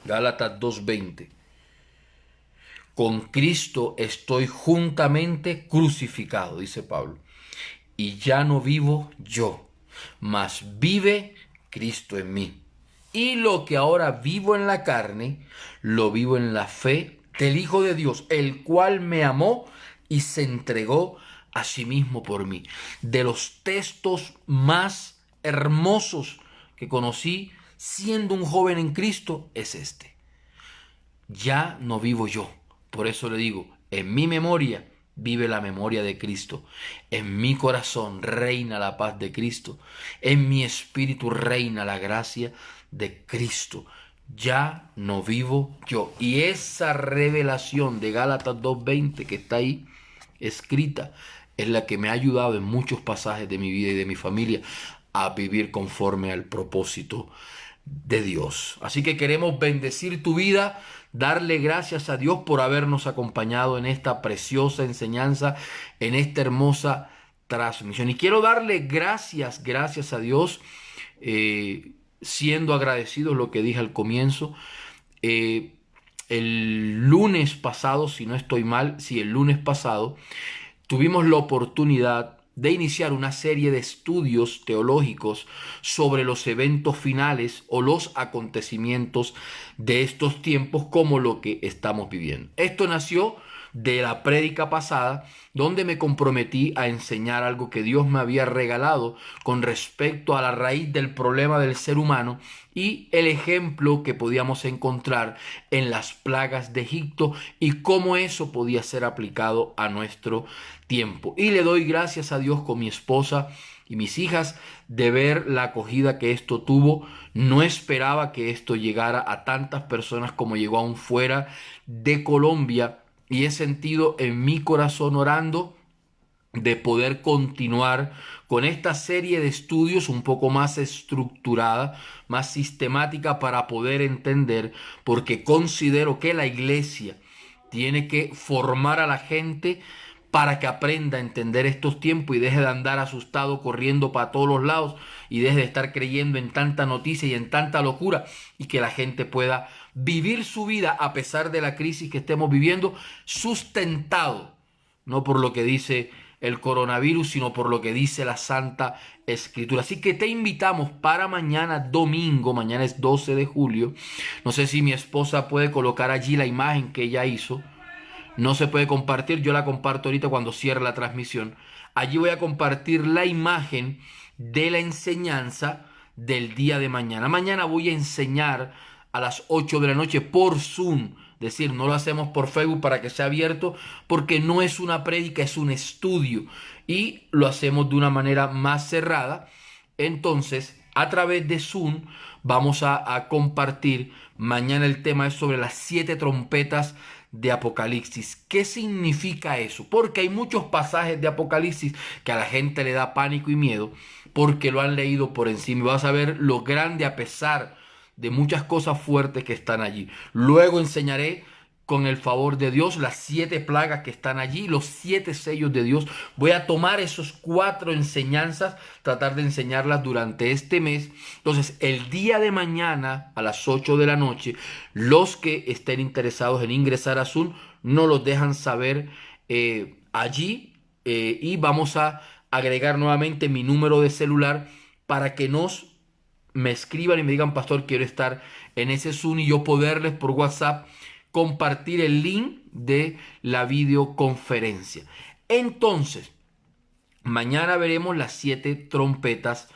Gálatas 2:20. Con Cristo estoy juntamente crucificado, dice Pablo. Y ya no vivo yo, mas vive Cristo en mí. Y lo que ahora vivo en la carne, lo vivo en la fe del Hijo de Dios, el cual me amó y se entregó a sí mismo por mí. De los textos más hermosos que conocí siendo un joven en Cristo es este. Ya no vivo yo. Por eso le digo, en mi memoria vive la memoria de Cristo. En mi corazón reina la paz de Cristo. En mi espíritu reina la gracia de Cristo. Ya no vivo yo. Y esa revelación de Gálatas 2:20 que está ahí escrita es la que me ha ayudado en muchos pasajes de mi vida y de mi familia a vivir conforme al propósito de Dios. Así que queremos bendecir tu vida, darle gracias a Dios por habernos acompañado en esta preciosa enseñanza, en esta hermosa transmisión. Y quiero darle gracias a Dios, siendo agradecido, lo que dije al comienzo. El lunes pasado, si no estoy mal, el lunes pasado, tuvimos la oportunidad de iniciar una serie de estudios teológicos sobre los eventos finales o los acontecimientos de estos tiempos, como lo que estamos viviendo. Esto nació de la prédica pasada, donde me comprometí a enseñar algo que Dios me había regalado con respecto a la raíz del problema del ser humano y el ejemplo que podíamos encontrar en las plagas de Egipto y cómo eso podía ser aplicado a nuestro tiempo. Y le doy gracias a Dios con mi esposa y mis hijas de ver la acogida que esto tuvo. No esperaba que esto llegara a tantas personas como llegó aún fuera de Colombia, y he sentido en mi corazón orando de poder continuar con esta serie de estudios un poco más estructurada, más sistemática, para poder entender, porque considero que la iglesia tiene que formar a la gente para que aprenda a entender estos tiempos y deje de andar asustado corriendo para todos los lados y deje de estar creyendo en tanta noticia y en tanta locura, y que la gente pueda vivir su vida a pesar de la crisis que estemos viviendo, sustentado no por lo que dice el coronavirus, sino por lo que dice la Santa Escritura. Así que te invitamos para mañana domingo, mañana es 12 de julio. No sé si mi esposa puede colocar allí la imagen que ella hizo. No se puede compartir, yo la comparto ahorita cuando cierre la transmisión. Allí voy a compartir la imagen de la enseñanza del día de mañana. Mañana voy a enseñar a las 8 de la noche por Zoom. Es decir, no lo hacemos por Facebook para que sea abierto, porque no es una prédica, es un estudio. Y lo hacemos de una manera más cerrada. Entonces, a través de Zoom vamos a compartir. Mañana el tema es sobre las 7 trompetas de Apocalipsis. ¿Qué significa eso? Porque hay muchos pasajes de Apocalipsis que a la gente le da pánico y miedo porque lo han leído por encima. Y vas a ver lo grande a pesar de muchas cosas fuertes que están allí. Luego enseñaré con el favor de Dios las 7 plagas que están allí, los 7 sellos de Dios. Voy a tomar esos 4 enseñanzas, tratar de enseñarlas durante este mes. Entonces, el día de mañana a las 8 de la noche, los que estén interesados en ingresar a Zoom, no los dejan saber allí y vamos a agregar nuevamente mi número de celular para que me escriban y me digan, pastor, quiero estar en ese Zoom y yo poderles por WhatsApp compartir el link de la videoconferencia. Entonces, mañana veremos las 7 trompetas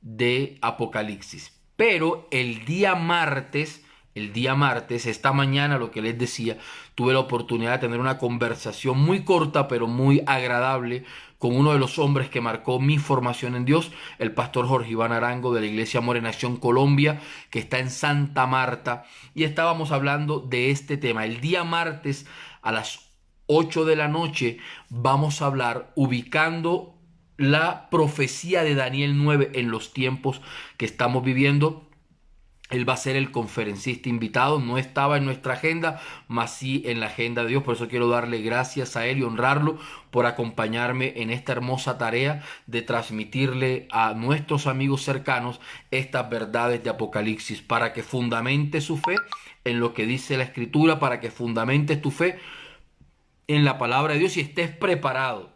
de Apocalipsis. Pero el día martes, esta mañana, lo que les decía, tuve la oportunidad de tener una conversación muy corta, pero muy agradable con uno de los hombres que marcó mi formación en Dios, el pastor Jorge Iván Arango de la Iglesia Amor en Acción Colombia, que está en Santa Marta, y estábamos hablando de este tema. El día martes a las 8 de la noche vamos a hablar ubicando la profecía de Daniel 9 en los tiempos que estamos viviendo. Él va a ser el conferencista invitado, no estaba en nuestra agenda, mas sí en la agenda de Dios. Por eso quiero darle gracias a él y honrarlo por acompañarme en esta hermosa tarea de transmitirle a nuestros amigos cercanos estas verdades de Apocalipsis, para que fundamente su fe en lo que dice la Escritura, para que fundamentes tu fe en la palabra de Dios y estés preparado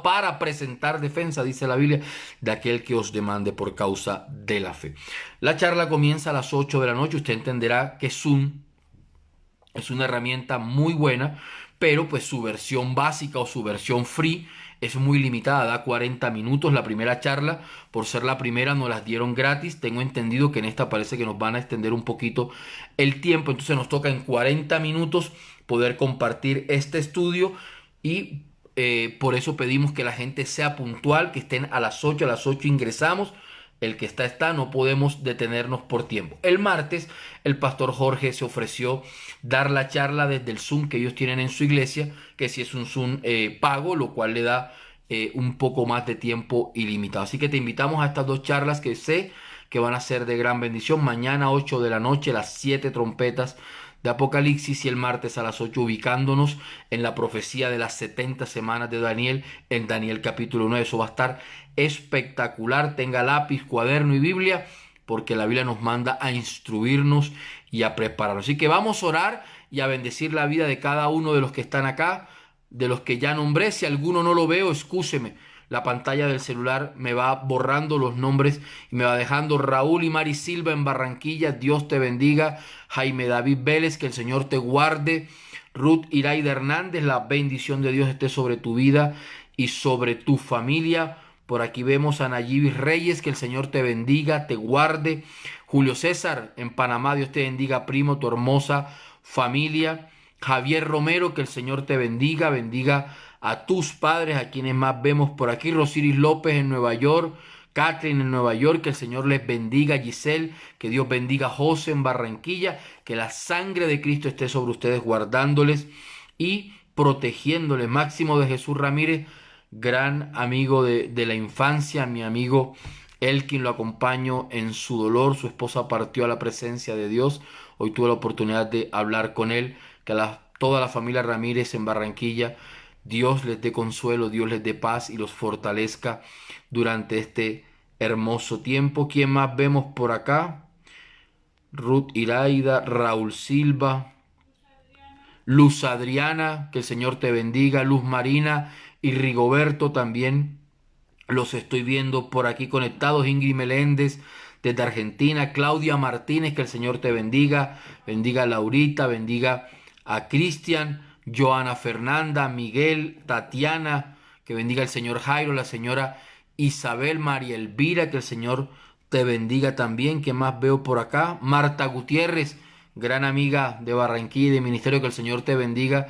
para presentar defensa, dice la Biblia, de aquel que os demande por causa de la fe. La charla comienza a las 8 de la noche. Usted entenderá que Zoom es una herramienta muy buena, pero pues su versión básica o su versión free es muy limitada, da 40 minutos. La primera charla, por ser la primera, nos las dieron gratis. Tengo entendido que en esta parece que nos van a extender un poquito el tiempo, entonces nos toca en 40 minutos poder compartir este estudio y por eso pedimos que la gente sea puntual, que estén a las 8, ingresamos. El que está, no podemos detenernos por tiempo. El martes, el pastor Jorge se ofreció dar la charla desde el Zoom que ellos tienen en su iglesia, que si es un Zoom pago, lo cual le da un poco más de tiempo ilimitado. Así que te invitamos a estas 2 charlas que sé que van a ser de gran bendición. Mañana 8 de la noche, las 7 trompetas de Apocalipsis, y el martes a las 8 ubicándonos en la profecía de las 70 semanas de Daniel, en Daniel capítulo 9. Eso va a estar espectacular. Tenga lápiz, cuaderno y Biblia, porque la Biblia nos manda a instruirnos y a prepararnos. Así que vamos a orar y a bendecir la vida de cada uno de los que están acá, de los que ya nombré. Si alguno no lo veo, excúseme. La pantalla del celular me va borrando los nombres y me va dejando Raúl y Mari Silva en Barranquilla. Dios te bendiga. Jaime David Vélez, que el Señor te guarde. Ruth Iraida Hernández, la bendición de Dios esté sobre tu vida y sobre tu familia. Por aquí vemos a Nayibis Reyes, que el Señor te bendiga, te guarde. Julio César en Panamá, Dios te bendiga, primo, tu hermosa familia. Javier Romero, que el Señor te bendiga, bendiga a tus padres, a quienes más vemos por aquí. Rosiris López en Nueva York, Catherine en Nueva York, que el Señor les bendiga. Giselle, que Dios bendiga a José en Barranquilla, que la sangre de Cristo esté sobre ustedes, guardándoles y protegiéndoles. Máximo de Jesús Ramírez, gran amigo de la infancia, mi amigo Elkin, lo acompaño en su dolor. Su esposa partió a la presencia de Dios. Hoy tuve la oportunidad de hablar con él. Que toda la familia Ramírez en Barranquilla, Dios les dé consuelo, Dios les dé paz y los fortalezca durante este hermoso tiempo. ¿Quién más vemos por acá? Ruth Iraida, Raúl Silva, Luz Adriana, que el Señor te bendiga. Luz Marina y Rigoberto también los estoy viendo por aquí conectados. Ingrid Meléndez desde Argentina. Claudia Martínez, que el Señor te bendiga. Bendiga a Laurita, bendiga a Cristian. Joana Fernanda, Miguel, Tatiana, que bendiga el Señor Jairo, la señora Isabel María Elvira, que el Señor te bendiga también. ¿Qué más veo por acá? Marta Gutiérrez, gran amiga de Barranquilla y de Ministerio, que el Señor te bendiga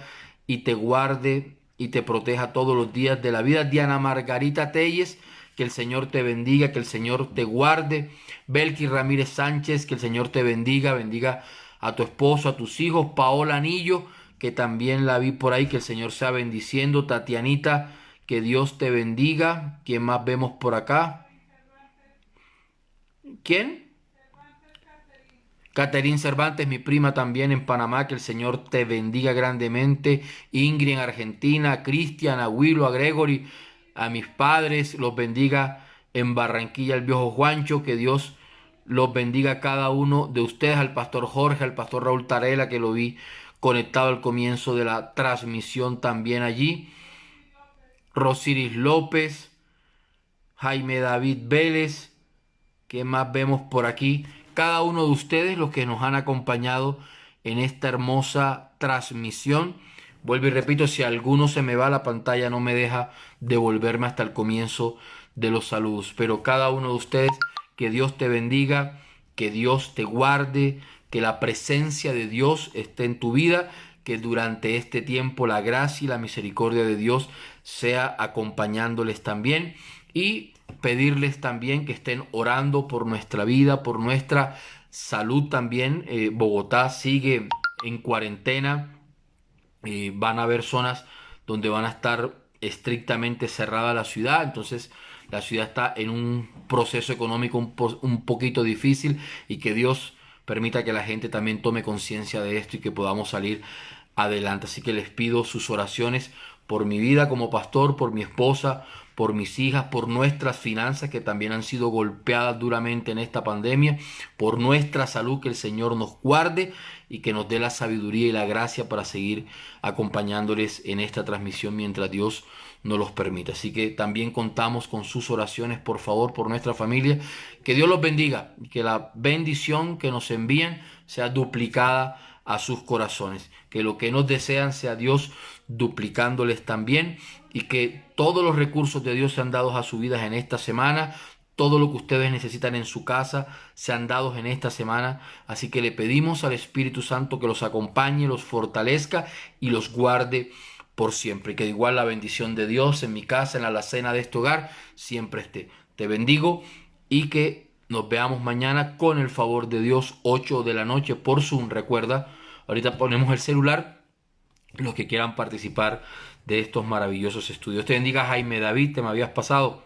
y te guarde y te proteja todos los días de la vida. Diana Margarita Telles, que el Señor te bendiga, que el Señor te guarde. Belki Ramírez Sánchez, que el Señor te bendiga, bendiga a tu esposo, a tus hijos. Paola Anillo, que también la vi por ahí, que el Señor sea bendiciendo. Tatianita, que Dios te bendiga. ¿Quién más vemos por acá? ¿Quién? Caterín Cervantes, mi prima también en Panamá, que el Señor te bendiga grandemente. Ingrid en Argentina, a Cristian, a Willow, a Gregory, a mis padres, los bendiga en Barranquilla, el viejo Juancho, que Dios los bendiga a cada uno de ustedes, al pastor Jorge, al pastor Raúl Tarela, que lo vi conectado al comienzo de la transmisión también allí. Rosiris López, Jaime David Vélez, ¿qué más vemos por aquí? Cada uno de ustedes, los que nos han acompañado en esta hermosa transmisión. Vuelvo y repito, si alguno se me va a la pantalla, no me deja devolverme hasta el comienzo de los saludos. Pero cada uno de ustedes, que Dios te bendiga, que Dios te guarde, que la presencia de Dios esté en tu vida, que durante este tiempo la gracia y la misericordia de Dios sea acompañándoles también, y pedirles también que estén orando por nuestra vida, por nuestra salud también. Bogotá sigue en cuarentena. Van a haber zonas donde van a estar estrictamente cerrada la ciudad, entonces la ciudad está en un proceso económico un poquito difícil, y que Dios permita que la gente también tome conciencia de esto y que podamos salir adelante. Así que les pido sus oraciones por mi vida como pastor, por mi esposa, por mis hijas, por nuestras finanzas, que también han sido golpeadas duramente en esta pandemia, por nuestra salud, que el Señor nos guarde y que nos dé la sabiduría y la gracia para seguir acompañándoles en esta transmisión mientras Dios nos los permita. Así que también contamos con sus oraciones, por favor, por nuestra familia. Que Dios los bendiga y que la bendición que nos envíen sea duplicada a sus corazones. Que lo que nos desean sea Dios duplicándoles también, y que todos los recursos de Dios sean dados a sus vidas en esta semana. Todo lo que ustedes necesitan en su casa sean dados en esta semana. Así que le pedimos al Espíritu Santo que los acompañe, los fortalezca y los guarde por siempre. Y que igual la bendición de Dios en mi casa, en la alacena de este hogar, siempre esté. Te bendigo y que nos veamos mañana con el favor de Dios, 8 de la noche por Zoom. Recuerda, ahorita ponemos el celular. Los que quieran participar de estos maravillosos estudios. Te bendiga Jaime David, te me habías pasado.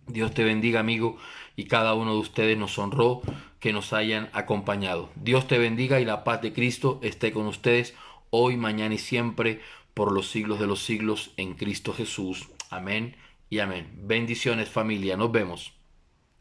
Dios te bendiga, amigo, y cada uno de ustedes nos honró que nos hayan acompañado. Dios te bendiga y la paz de Cristo esté con ustedes hoy, mañana y siempre, por los siglos de los siglos, en Cristo Jesús. Amén y amén. Bendiciones, familia. Nos vemos.